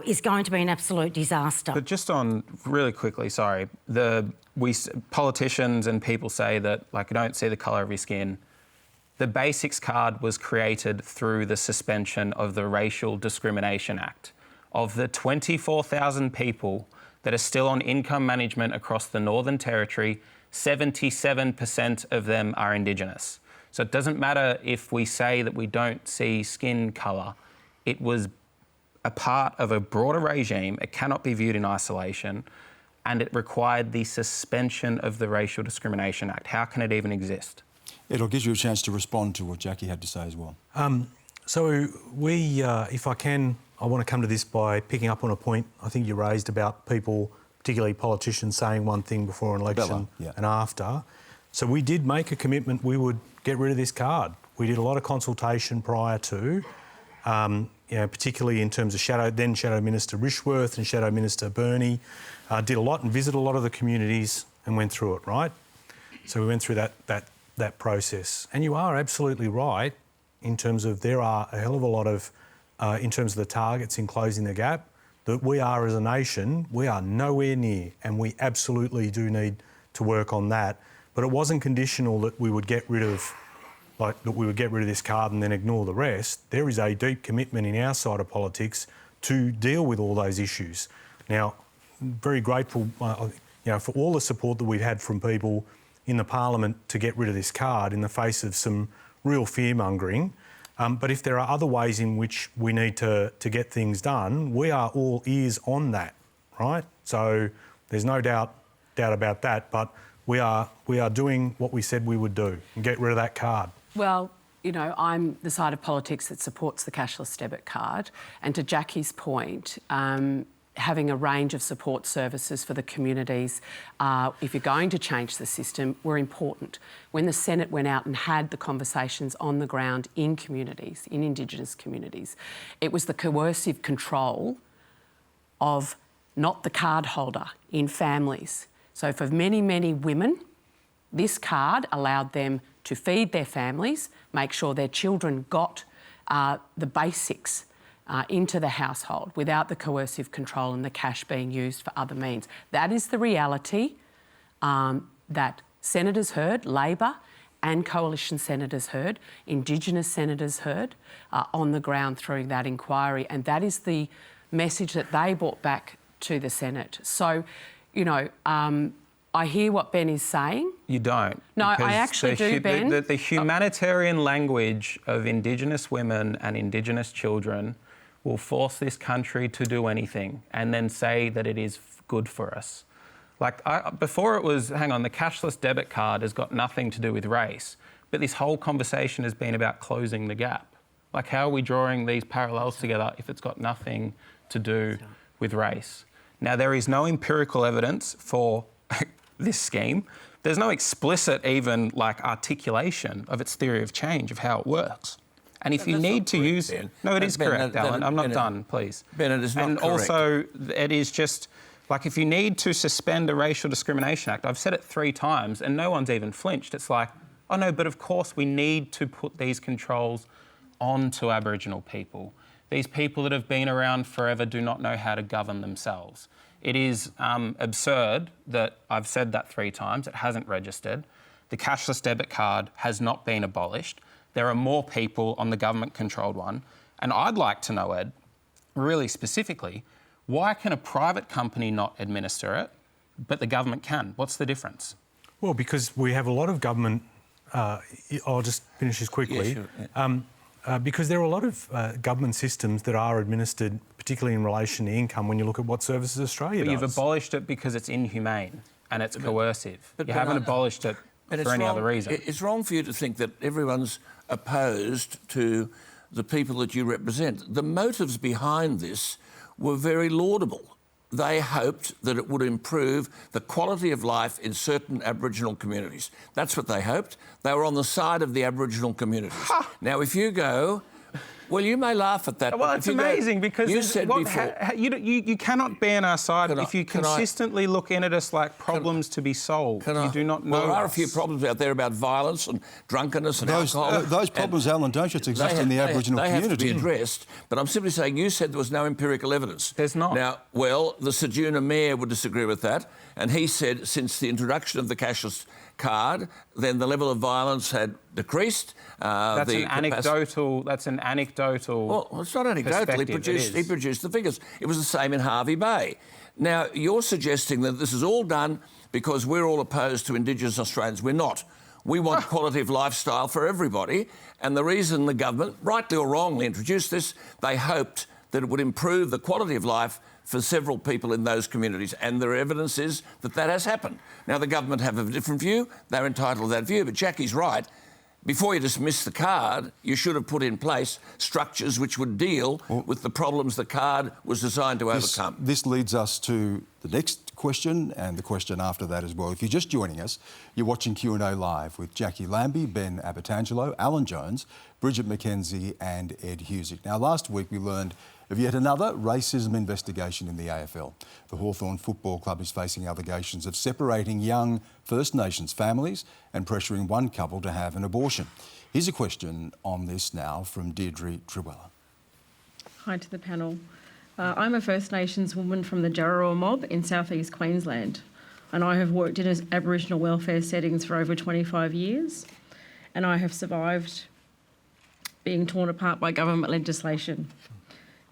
is going to be an absolute disaster. But just on, really quickly, sorry, politicians and people say that, like, you don't see the colour of your skin. The Basics card was created through the suspension of the Racial Discrimination Act. Of the 24,000 people that are still on income management across the Northern Territory, 77% of them are Indigenous. So it doesn't matter if we say that we don't see skin colour. It was a part of a broader regime. It cannot be viewed in isolation, and it required the suspension of the Racial Discrimination Act. How can it even exist? It'll give you a chance to respond to what Jacqui had to say as well. So we, if I can, I want to come to this by picking up on a point I think you raised about people, particularly politicians, saying one thing before an election and after. So we did make a commitment we would get rid of this card. We did a lot of consultation prior to, particularly in terms of then Shadow Minister Rishworth and Shadow Minister Burney, did a lot and visited a lot of the communities and went through it, right? So we went through that process. And you are absolutely right in terms of there are a hell of a lot of, in terms of the targets in closing the gap, that we are as a nation, we are nowhere near, and we absolutely do need to work on that. But it wasn't conditional that we would get rid of this card and then ignore the rest. There is a deep commitment in our side of politics to deal with all those issues. Now, very grateful, for all the support that we've had from people in the Parliament to get rid of this card in the face of some real fear-mongering. But if there are other ways in which we need to get things done, we are all ears on that, right? So there's no doubt about that, but we are doing what we said we would do and get rid of that card. Well, I'm the side of politics that supports the cashless debit card. And to Jacqui's point, having a range of support services for the communities, if you're going to change the system, were important. When the Senate went out and had the conversations on the ground in communities, in Indigenous communities, it was the coercive control of not the card holder in families. So for many, many women, this card allowed them to feed their families, make sure their children got the basics into the household without the coercive control and the cash being used for other means. That is the reality that senators heard, Labor and coalition senators heard, Indigenous senators heard on the ground through that inquiry, and that is the message that they brought back to the Senate. So, I hear what Ben is saying. You don't. No, I actually do, Ben. The humanitarian language of Indigenous women and Indigenous children will force this country to do anything and then say that it is good for us. Before it was, hang on, the cashless debit card has got nothing to do with race, but this whole conversation has been about closing the gap. How are we drawing these parallels together if it's got nothing to do with race? Now, there is no empirical evidence for this scheme. There's no explicit even articulation of its theory of change, of how it works. And if you need to use... Ben. No, it is correct, Alan. I'm not done, please. Ben, it is not correct. And also, it is just... if you need to suspend a Racial Discrimination Act, I've said it 3 times and no one's even flinched. It's oh no, but of course we need to put these controls onto Aboriginal people. These people that have been around forever do not know how to govern themselves. It is absurd that I've said that 3 times. It hasn't registered. The cashless debit card has not been abolished. There are more people on the government-controlled one. And I'd like to know, Ed, really specifically, why can a private company not administer it, but the government can? What's the difference? Well, because we have a lot of government... I'll just finish this quickly. Yeah, sure, yeah. Because there are a lot of government systems that are administered, particularly in relation to income, when you look at what Services Australia does. You've abolished it because it's inhumane and it's coercive. You haven't abolished it for any other reason. It's wrong for you to think that everyone's opposed to the people that you represent. The motives behind this were very laudable. They hoped that it would improve the quality of life in certain Aboriginal communities. That's what they hoped. They were on the side of the Aboriginal communities. Now, if you go... Well, you may laugh at that. Well, it's amazing because you said before... You cannot be on our side if you consistently look in at us like problems to be solved. You do not know. Well, there are a few problems out there about violence and drunkenness and alcohol. Those problems, Alan, don't just exist in the Aboriginal community. They have to be addressed, but I'm simply saying you said there was no empirical evidence. There's not. Now, well, the Sejuna Mayor would disagree with that, and he said since the introduction of the cashless card, then the level of violence had decreased. That's an anecdotal. Well, it's not anecdotal. He produced the figures. It was the same in Hervey Bay. Now, you're suggesting that this is all done because we're all opposed to Indigenous Australians. We're not. We want quality of lifestyle for everybody. And the reason the government, rightly or wrongly, introduced this, they hoped that it would improve the quality of life for several people in those communities. And the evidence is that that has happened. Now, the government have a different view. They're entitled to that view. But Jacqui's right. Before you dismiss the card, you should have put in place structures which would deal with the problems the card was designed to overcome. This leads us to the next question and the question after that as well. If you're just joining us, you're watching Q&A Live with Jacqui, Lambie, Ben Abbatangelo, Alan Jones, Bridget McKenzie and Ed Husic. Now, last week we learned of yet another racism investigation in the AFL. The Hawthorn Football Club is facing allegations of separating young First Nations families and pressuring one couple to have an abortion. Here's a question on this now from Deirdre Trewella. Hi to the panel. I'm a First Nations woman from the Jarraroa mob in southeast Queensland, and I have worked in Aboriginal welfare settings for over 25 years, and I have survived being torn apart by government legislation.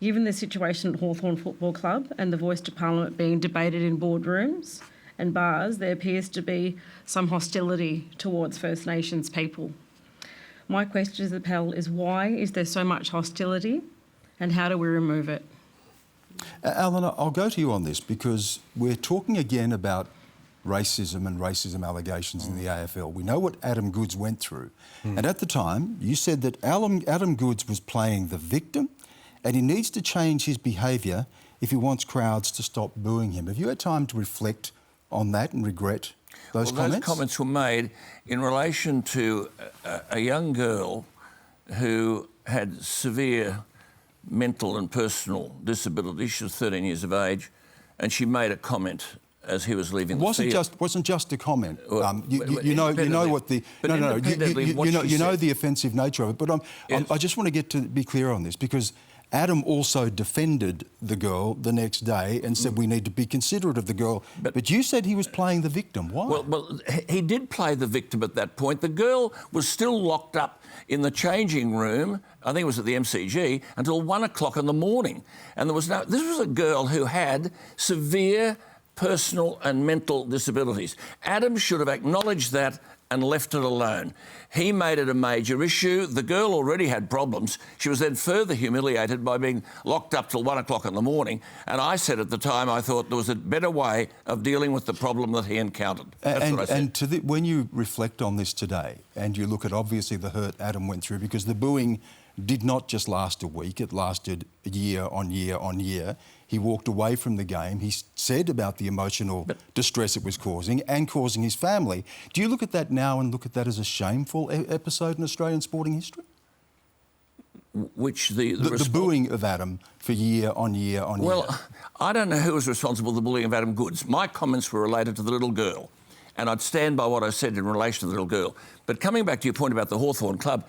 Given the situation at Hawthorn Football Club and the voice to Parliament being debated in boardrooms and bars, there appears to be some hostility towards First Nations people. My question to the panel is, why is there so much hostility and how do we remove it? Alan, I'll go to you on this because we're talking again about racism and racism allegations in the AFL. We know what Adam Goodes went through. And at the time, you said that Adam Goodes was playing the victim and he needs to change his behaviour if he wants crowds to stop booing him. Have you had time to reflect on that and regret those comments? Those comments were made in relation to a young girl who had severe mental and personal disabilities. She was 13 years of age, and she made a comment as he was leaving the field. Wasn't just a comment. You know what the you know the offensive nature of it. But I just want to be clear on this because Adam also defended the girl the next day and said we need to be considerate of the girl. But you said he was playing the victim. Why? Well, he did play the victim at that point. The girl was still locked up in the changing room, I think it was at the MCG, until 1 o'clock in the morning. And this was a girl who had severe personal and mental disabilities. Adam should have acknowledged that and left it alone. He made it a major issue. The girl already had problems. She was then further humiliated by being locked up till 1 o'clock in the morning. And I said at the time I thought there was a better way of dealing with the problem that he encountered. That's what I said. And when you reflect on this today and you look at obviously the hurt Adam went through, because the booing did not just last a week, it lasted year on year on year. He walked away from the game. He said about the emotional distress it was causing and causing his family. Do you look at that now and look at that as a shameful episode in Australian sporting history? Which the booing of Adam for year on year on year. Well, I don't know who was responsible for the bullying of Adam Goodes. My comments were related to the little girl, and I'd stand by what I said in relation to the little girl. But coming back to your point about the Hawthorn Club,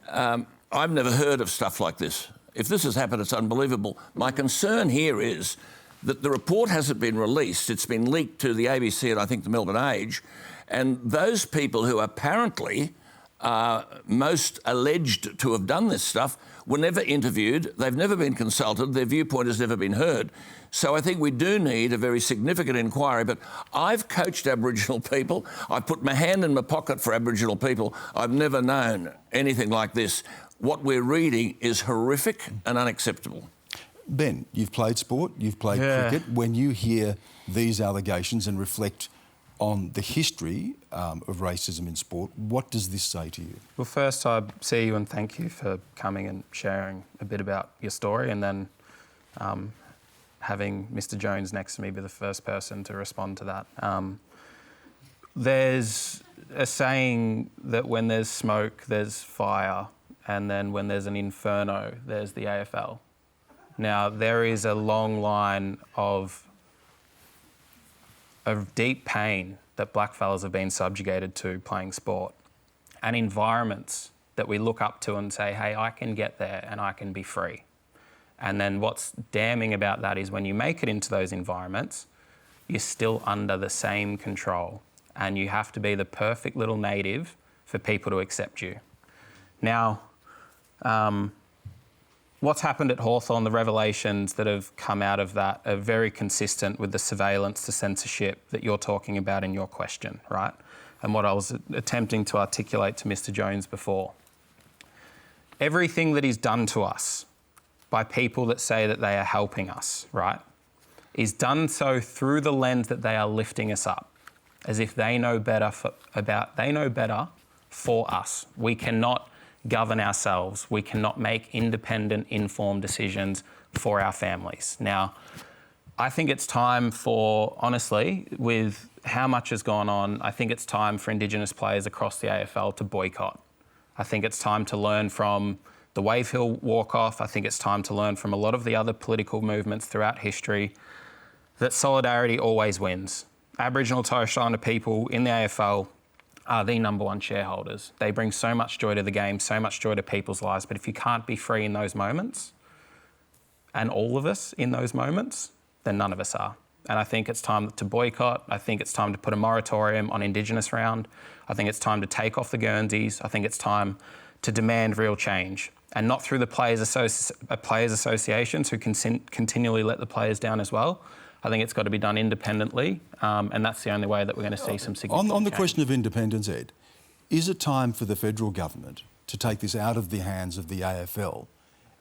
I've never heard of stuff like this. If this has happened, it's unbelievable. My concern here is that the report hasn't been released. It's been leaked to the ABC and I think the Melbourne Age. And those people who apparently are most alleged to have done this stuff were never interviewed. They've never been consulted. Their viewpoint has never been heard. So I think we do need a very significant inquiry. But I've coached Aboriginal people. I've put my hand in my pocket for Aboriginal people. I've never known anything like this. What we're reading is horrific and unacceptable. Ben, you've played sport, you've played cricket. When you hear these allegations and reflect on the history of racism in sport, what does this say to you? Well, first, I see you and thank you for coming and sharing a bit about your story, and then having Mr. Jones next to me be the first person to respond to that. There's a saying that when there's smoke, there's fire. And then when there's an inferno, there's the AFL. Now, there is a long line of deep pain that blackfellas have been subjugated to playing sport, and environments that we look up to and say, hey, I can get there and I can be free. And then what's damning about that is when you make it into those environments, you're still under the same control, and you have to be the perfect little native for people to accept you. Now, what's happened at Hawthorn, the revelations that have come out of that are very consistent with the surveillance to censorship that you're talking about in your question, right? And what I was attempting to articulate to Mr. Jones before. Everything that is done to us by people that say that they are helping us, right, is done so through the lens that they are lifting us up, as if they know better for us. We cannot govern ourselves. We cannot make independent, informed decisions for our families. Now, I think it's time for, honestly, with how much has gone on, I think it's time for Indigenous players across the AFL to boycott. I think it's time to learn from the Wave Hill walk-off. I think it's time to learn from a lot of the other political movements throughout history that solidarity always wins. Aboriginal Torres Strait Islander people in the AFL are the #1 shareholders. They bring so much joy to the game, so much joy to people's lives. But if you can't be free in those moments, and all of us in those moments, then none of us are. And I think it's time to boycott. I think it's time to put a moratorium on Indigenous round. I think it's time to take off the Guernseys. I think it's time to demand real change. And not through the players' associations who continually let the players down as well. I think it's got to be done independently, and that's the only way that we're going to see some significant On the change. question of independence, Ed, is it time for the federal government to take this out of the hands of the AFL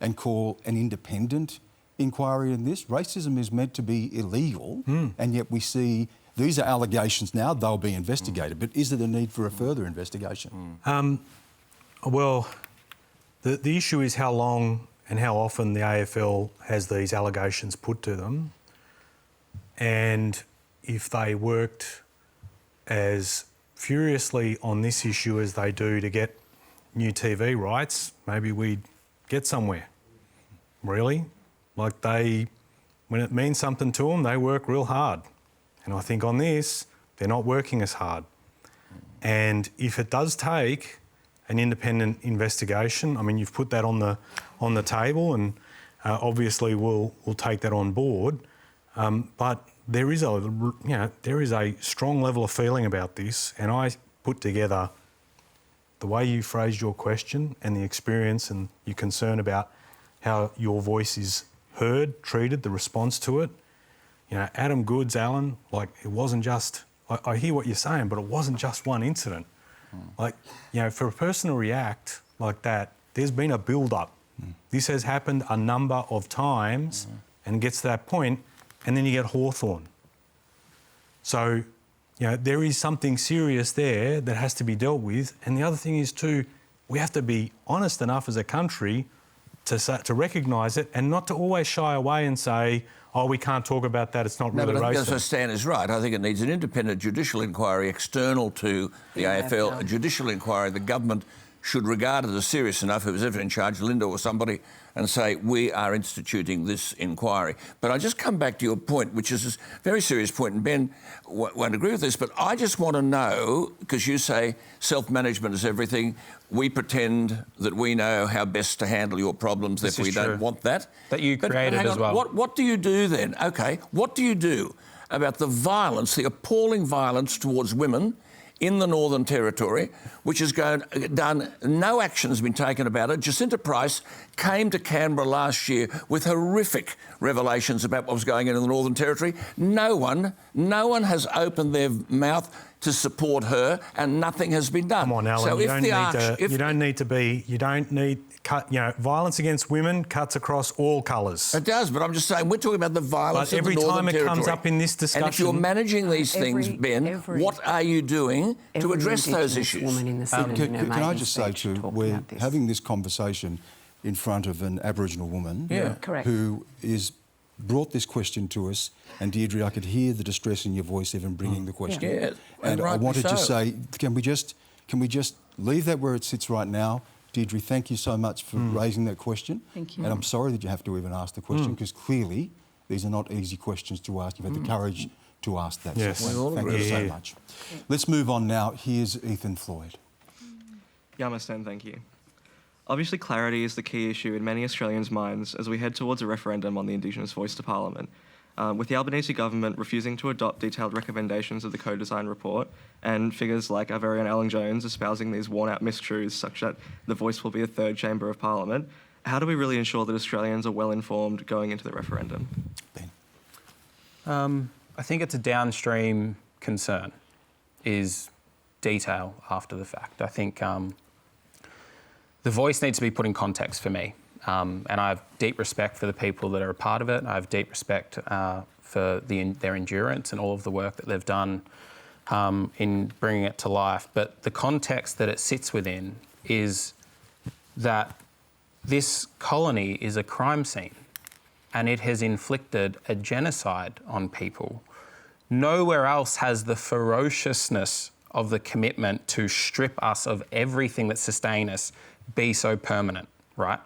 and call an independent inquiry in this? Racism is meant to be illegal, and yet we see these are allegations now, they'll be investigated. But is there a need for a further investigation? Well, the issue is how long and how often the AFL has these allegations put to them. And if they worked as furiously on this issue as they do to get new TV rights, maybe we'd get somewhere. Really? Like when it means something to them, they work real hard. And I think on this, they're not working as hard. And if it does take an independent investigation, I mean, you've put that on the table, and obviously we'll take that on board. But there is a strong level of feeling about this, and I put together the way you phrased your question and the experience and your concern about how your voice is heard, treated, the response to it. You know, Adam Goods, Alan, like it wasn't just, I hear what you're saying, but it wasn't just one incident. Like, you know, for a person to react like that, there's been a build-up. This has happened a number of times and gets to that point, and then you get Hawthorn. So, you know, there is something serious there that has to be dealt with. And the other thing is too, we have to be honest enough as a country to recognise it and not to always shy away and say, oh, we can't talk about that, it's not really racist. No, but Stan is right. I think it needs an independent judicial inquiry external to the AFL, a judicial inquiry the government should regard it as serious enough, whoever's ever in charge, Linda or somebody, and say, we are instituting this inquiry. But I just come back to your point, which is a very serious point, and Ben won't agree with this, but I just want to know, because you say self-management is everything, we pretend that we know how best to handle your problems, if we don't want that. That you created as well. What do you do then? OK, what do you do about the violence, the appalling violence towards women in the Northern Territory, which has done, no action has been taken about it. Jacinta Price came to Canberra last year with horrific revelations about what was going on in the Northern Territory. No one has opened their mouth to support her, and nothing has been done. Come on, Alan, so violence against women cuts across all colours. It does, but I'm just saying, we're talking about the violence in the Northern Territory. Every time it comes up in this discussion... And if you're managing these things, Ben, what are you doing to address those issues? Can I just say, too, we're having this conversation in front of an Aboriginal woman who is brought this question to us, and Deirdre, I could hear the distress in your voice even bringing the question. Yeah, and I wanted to say, can we just leave that where it sits right now? Deirdre, thank you so much for raising that question. Thank you. And I'm sorry that you have to even ask the question, because clearly these are not easy questions to ask. You've had the courage to ask that. Yes. So thank you so much. Let's move on now. Here's Ethan Floyd. Yamastan, thank you. Obviously, clarity is the key issue in many Australians' minds as we head towards a referendum on the Indigenous voice to Parliament. With the Albanese government refusing to adopt detailed recommendations of the co-design report, and figures like our very own Alan Jones espousing these worn-out mistruths such that the voice will be a third chamber of Parliament, how do we really ensure that Australians are well informed going into the referendum? Ben. I think it's a downstream concern, is detail after the fact. I think the voice needs to be put in context for me. And I have deep respect for the people that are a part of it. I have deep respect for their endurance and all of the work that they've done in bringing it to life. But the context that it sits within is that this colony is a crime scene and it has inflicted a genocide on people. Nowhere else has the ferociousness of the commitment to strip us of everything that sustains us be so permanent, right?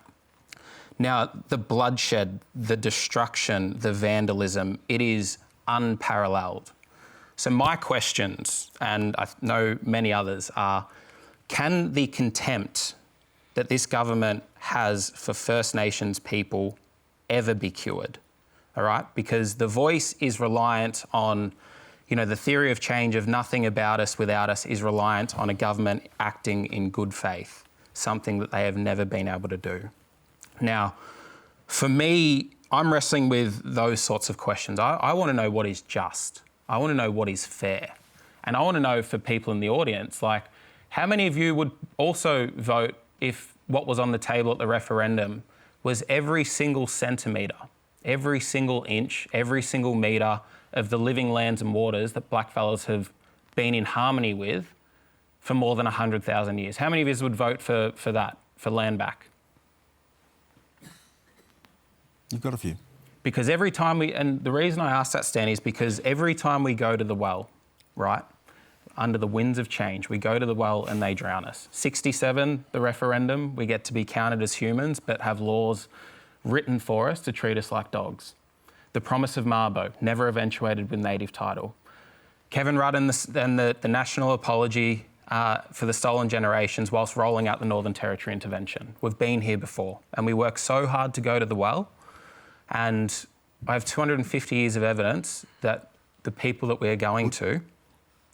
Now, the bloodshed, the destruction, the vandalism, it is unparalleled. So my questions, and I know many others, are, can the contempt that this government has for First Nations people ever be cured? All right? Because the voice is reliant on, the theory of change of nothing about us without us is reliant on a government acting in good faith, something that they have never been able to do. Now, for me, I'm wrestling with those sorts of questions. I want to know what is just. I want to know what is fair. And I want to know for people in the audience, like, how many of you would also vote if what was on the table at the referendum was every single centimetre, every single inch, every single metre of the living lands and waters that blackfellas have been in harmony with for more than 100,000 years? How many of you would vote for that, for land back? You've got a few. Because every time and the reason I ask that, Stan, is because every time we go to the well, right, under the winds of change, we go to the well and they drown us. 67, the referendum, we get to be counted as humans but have laws written for us to treat us like dogs. The promise of Mabo, never eventuated with native title. Kevin Rudd and the national apology for the stolen generations whilst rolling out the Northern Territory intervention. We've been here before and we work so hard to go to the well, and I have 250 years of evidence that the people that we are going to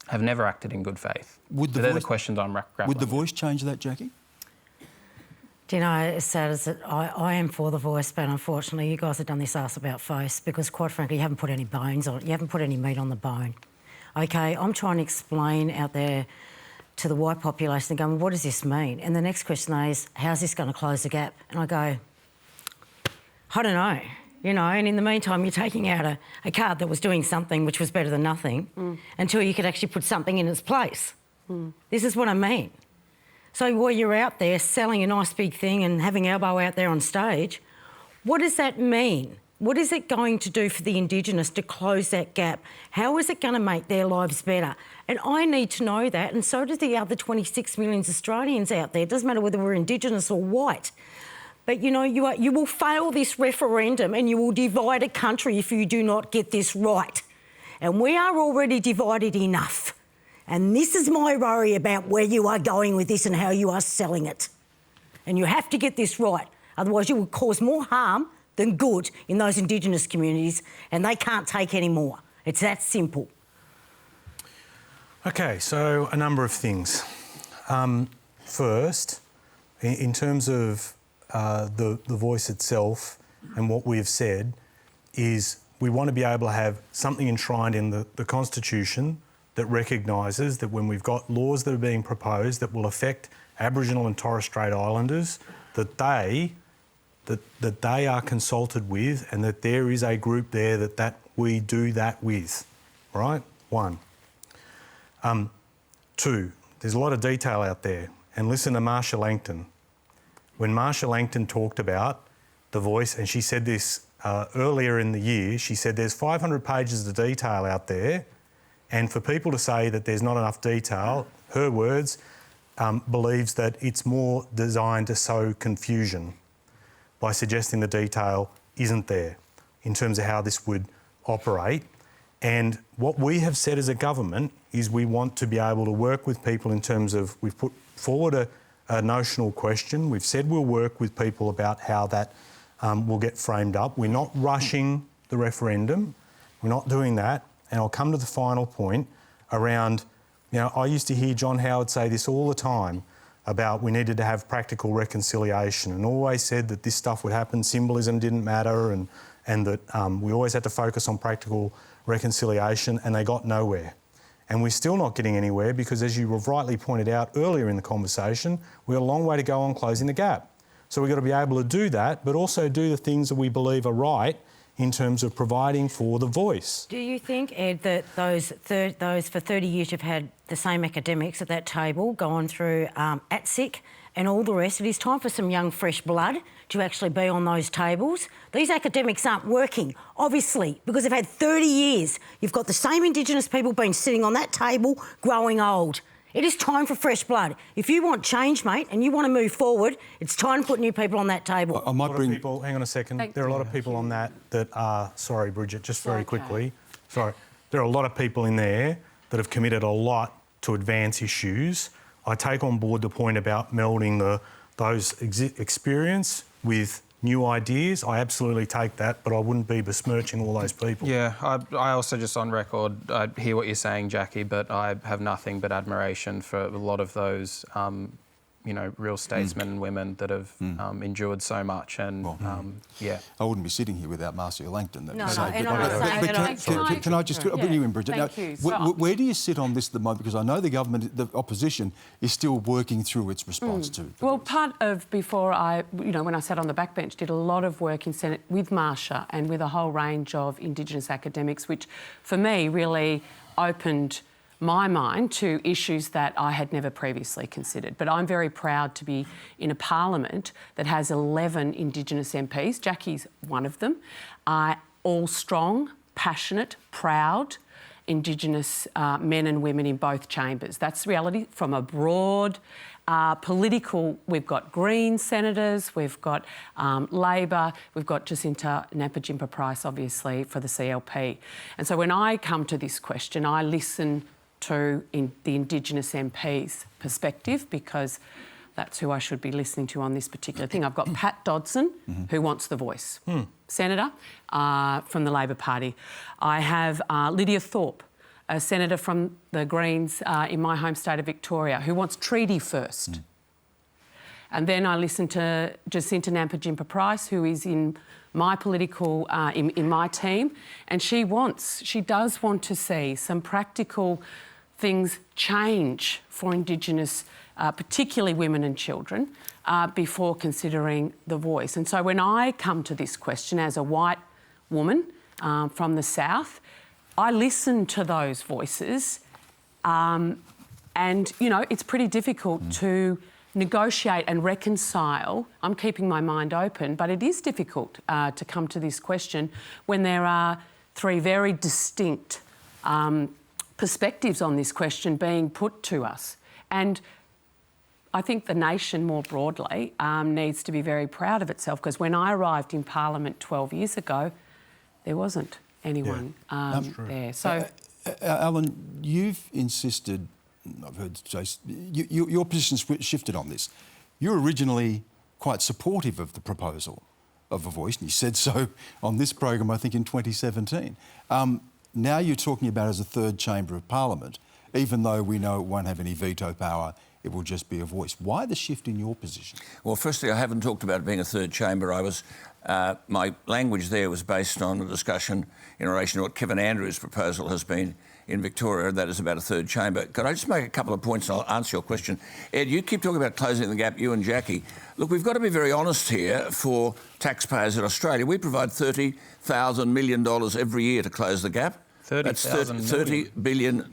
have never acted in good faith. They're the questions I'm grappling Would the voice change that, Jacqui? Do you know, as sad as it, I am for the voice, but unfortunately you guys have done this ass about face because, quite frankly, you haven't put any bones on it. You haven't put any meat on the bone. OK, I'm trying to explain out there to the white population, going, what does this mean? And the next question is, how's this going to close the gap? And I go, I don't know. And in the meantime, you're taking out a card that was doing something which was better than nothing until you could actually put something in its place. This is what I mean. So while you're out there selling a nice big thing and having Elbow out there on stage, what does that mean? What is it going to do for the Indigenous to close that gap? How is it going to make their lives better? And I need to know that, and so do the other 26 million Australians out there. It doesn't matter whether we're Indigenous or white. But, you will fail this referendum and you will divide a country if you do not get this right. And we are already divided enough. And this is my worry about where you are going with this and how you are selling it. And you have to get this right. Otherwise, you will cause more harm than good in those Indigenous communities, and they can't take any more. It's that simple. Okay, so a number of things. First, in terms of the voice itself and what we've said is we want to be able to have something enshrined in the Constitution that recognises that when we've got laws that are being proposed that will affect Aboriginal and Torres Strait Islanders, that they are consulted with and that there is a group there that we do that with, right? One. Two, there's a lot of detail out there. And listen to Marsha Langton. When Marsha Langton talked about the voice, and she said this earlier in the year, she said there's 500 pages of detail out there, and for people to say that there's not enough detail, her words, believes that it's more designed to sow confusion by suggesting the detail isn't there in terms of how this would operate. And what we have said as a government is we want to be able to work with people in terms of, we've put forward a notional question. We've said we'll work with people about how that will get framed up. We're not rushing the referendum. We're not doing that. And I'll come to the final point around, I used to hear John Howard say this all the time about we needed to have practical reconciliation and always said that this stuff would happen, symbolism didn't matter, and that we always had to focus on practical reconciliation, and they got nowhere. And we're still not getting anywhere because, as you rightly pointed out earlier in the conversation, we've got a long way to go on closing the gap. So we've got to be able to do that, but also do the things that we believe are right in terms of providing for the voice. Do you think, Ed, that those for 30 years you've had the same academics at that table going through ATSIC and all the rest, it is time for some young, fresh blood to actually be on those tables? These academics aren't working, obviously, because they've had 30 years. You've got the same Indigenous people been sitting on that table growing old. It is time for fresh blood. If you want change, mate, and you want to move forward, it's time to put new people on that table. I might bring people. Hang on a second. There are a lot of people on that are. Sorry, Bridget. Just very quickly. Sorry. There are a lot of people in there that have committed a lot to advance issues. I take on board the point about melding those experience with new ideas. I absolutely take that, but I wouldn't be besmirching all those people. Yeah, I also, just on record, I hear what you're saying, Jacqui, but I have nothing but admiration for a lot of those, real statesmen and women that have endured so much. And yeah, I wouldn't be sitting here without Marcia Langton. No, and I'm saying, can I just bring you in, Bridget? Now, where do you sit on this at the moment? Because I know the government, the opposition, is still working through its response to. Well, part of before when I sat on the backbench, did a lot of work in Senate with Marcia and with a whole range of Indigenous academics, which for me really opened my mind to issues that I had never previously considered. But I'm very proud to be in a parliament that has 11 Indigenous MPs. Jacqui's one of them. All strong, passionate, proud Indigenous men and women in both chambers. That's the reality from a broad political... We've got Green senators, we've got Labor, we've got Jacinta Nampijinpa-Price, obviously, for the CLP. And so when I come to this question, I listen to the Indigenous MP's perspective, because that's who I should be listening to on this particular thing. I've got Pat Dodson, who wants the voice, senator from the Labor Party. I have Lydia Thorpe, a senator from the Greens in my home state of Victoria, who wants treaty first. And then I listen to Jacinta Nampijinpa-Price, who is in my political, in my team, and she does want to see some practical things change for Indigenous, particularly women and children, before considering the voice. And so when I come to this question as a white woman from the South, I listen to those voices, and, it's pretty difficult to negotiate and reconcile. I'm keeping my mind open, but it is difficult to come to this question when there are three very distinct perspectives on this question being put to us. And I think the nation more broadly needs to be very proud of itself, because when I arrived in Parliament 12 years ago, there wasn't anyone there. So, Alan, you've insisted, I've heard Jace, your position's shifted on this. You're originally quite supportive of the proposal of a voice, and you said so on this program, I think, in 2017. Now you're talking about it as a third chamber of Parliament, even though we know it won't have any veto power, it will just be a voice. Why the shift in your position? Well, firstly, I haven't talked about it being a third chamber. My language there was based on a discussion in relation to what Kevin Andrews' proposal has been in Victoria, that is about a third chamber. Could I just make a couple of points and I'll answer your question? Ed, you keep talking about closing the gap, you and Jacqui. Look, we've got to be very honest here for taxpayers in Australia. We provide $30,000 million every year to close the gap. That's $30 billion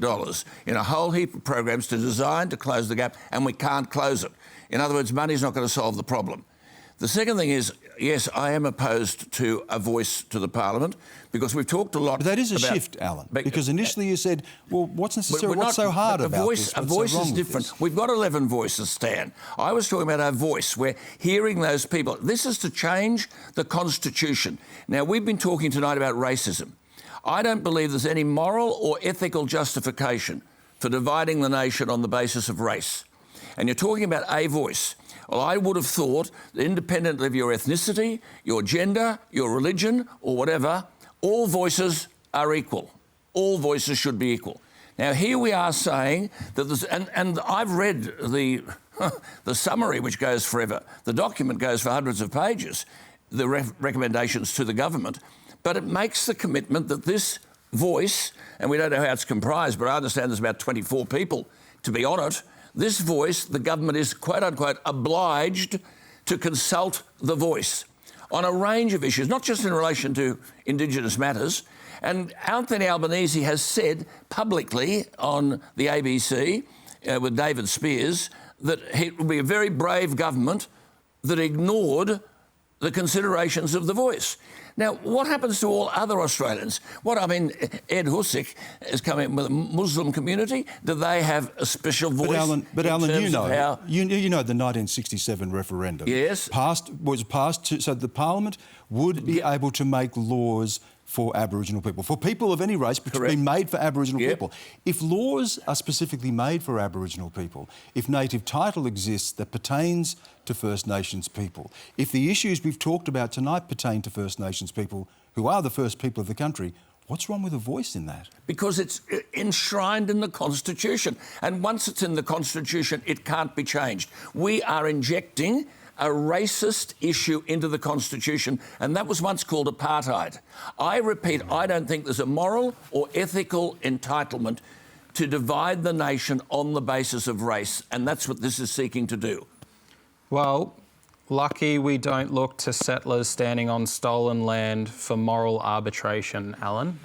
in a whole heap of programs designed to close the gap, and we can't close it. In other words, money's not going to solve the problem. The second thing is, yes, I am opposed to a voice to the Parliament, because we've talked a lot. But that is a shift, Alan, because initially you said, well, what's necessary, what's so hard about this? A voice is different. We've got 11 voices, Stan. I was talking about our voice. We're hearing those people. This is to change the Constitution. Now, we've been talking tonight about racism. I don't believe there's any moral or ethical justification for dividing the nation on the basis of race. And you're talking about a voice. Well, I would have thought that independently of your ethnicity, your gender, your religion, or whatever, all voices are equal. All voices should be equal. Now, here we are saying that there's... And I've read the the summary, which goes forever. The document goes for hundreds of pages, the recommendations to the government. But it makes the commitment that this voice, and we don't know how it's comprised, but I understand there's about 24 people to be on it, this voice, the government is, quote unquote, obliged to consult the voice on a range of issues, not just in relation to Indigenous matters. And Anthony Albanese has said publicly on the ABC with David Spears that it would be a very brave government that ignored the considerations of the voice. Now, what happens to all other Australians? Ed Husic has come in with a Muslim community. Do they have a special voice? But Alan, you know the 1967 referendum. Yes. was passed so the Parliament would be able to make laws for Aboriginal people, for people of any race, but to be made for Aboriginal people. If laws are specifically made for Aboriginal people, if native title exists that pertains to First Nations people, if the issues we've talked about tonight pertain to First Nations people, who are the first people of the country, what's wrong with a voice in that? Because it's enshrined in the Constitution. And once it's in the Constitution, it can't be changed. We are injecting a racist issue into the Constitution, and that was once called apartheid. I repeat, I don't think there's a moral or ethical entitlement to divide the nation on the basis of race, and that's what this is seeking to do. Well, lucky we don't look to settlers standing on stolen land for moral arbitration, Alan.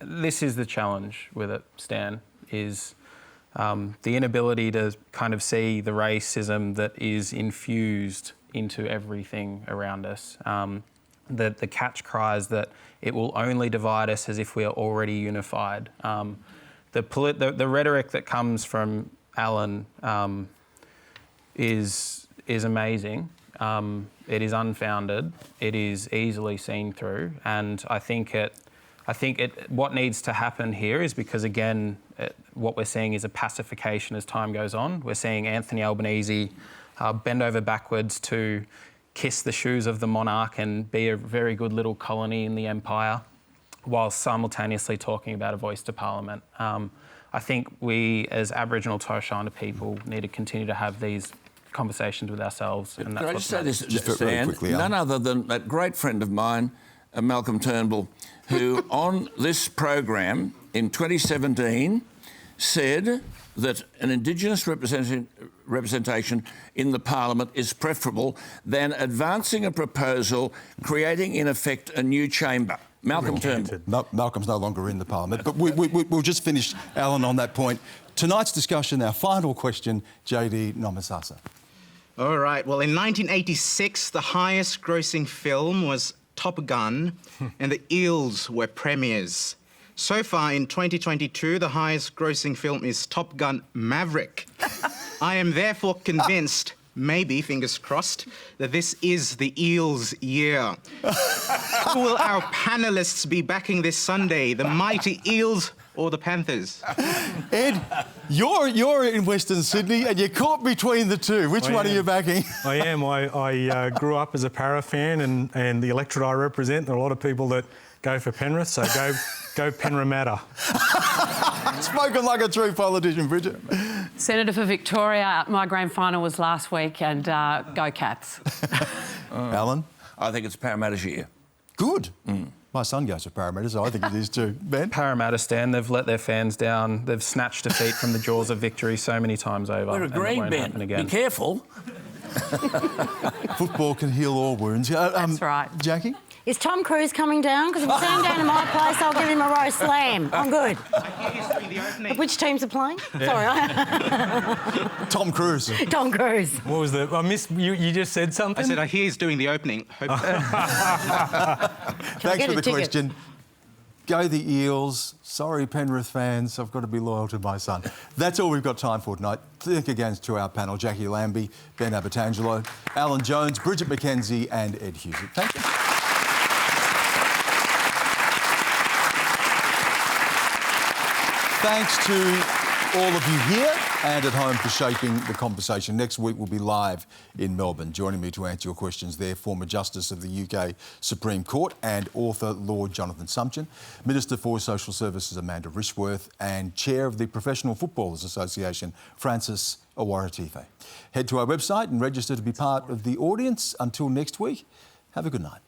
This is the challenge with it, Stan, is the inability to kind of see the racism that is infused into everything around us. The catch cries that it will only divide us as if we are already unified. The rhetoric that comes from Alan is amazing. It is unfounded. It is easily seen through, and I think what needs to happen here is because, again, what we're seeing is a pacification as time goes on. We're seeing Anthony Albanese bend over backwards to kiss the shoes of the monarch and be a very good little colony in the empire, while simultaneously talking about a voice to Parliament. I think we, as Aboriginal Torres Strait Islander people, need to continue to have these conversations with ourselves. And that's Can I just say this, Stan? quickly, none other than that great friend of mine, Malcolm Turnbull, who on this program in 2017 said that an Indigenous representation in the Parliament is preferable than advancing a proposal creating, in effect, a new chamber. Malcolm Turnbull. Malcolm's no longer in the Parliament, but we'll just finish, Alan, on that point. Tonight's discussion, our final question, JD Nomasasa. All right, well, in 1986, the highest grossing film was Top Gun, and the Eels were premiers. So far in 2022, the highest grossing film is Top Gun Maverick. I am therefore convinced, maybe, fingers crossed, that this is the Eels' year. Who will our panellists be backing this Sunday, the mighty Eels or the Panthers? Ed, you're in Western Sydney and you're caught between the two. Which one are you backing? I am. I grew up as a Para fan, and the electorate I represent, there are a lot of people that go for Penrith, so go Penramatta. Spoken like a true politician, Bridget. Senator for Victoria, my grand final was last week, and go Cats. Alan? I think it's Parramatta's year. Good. My son goes to Parramatta, so I think it is too. Ben? Parramatta, Stan, they've let their fans down. They've snatched defeat from the jaws of victory so many times over. We're agreeing, Ben. Be careful. Football can heal all wounds. That's right. Jacqui? Is Tom Cruise coming down? Because if he's coming down to my place, I'll give him a roast slam. I'm good. Which teams are playing? Sorry. Tom Cruise. Tom Cruise. What was the... I missed... You just said something? I said, I hear he's doing the opening. Thanks for the question. Go the Eels. Sorry, Penrith fans, I've got to be loyal to my son. That's all we've got time for tonight. Thank you again to our panel, Jacqui Lambie, Ben Abbatangelo, Alan Jones, Bridget McKenzie and Ed Husic. Thank you. Thanks to all of you here. and at home for shaping the conversation. Next week we'll be live in Melbourne. Joining me to answer your questions there, former Justice of the UK Supreme Court and author Lord Jonathan Sumption, Minister for Social Services Amanda Rishworth, and Chair of the Professional Footballers Association Francis Awaratife. Head to our website and register to be part of the audience. Until next week, have a good night.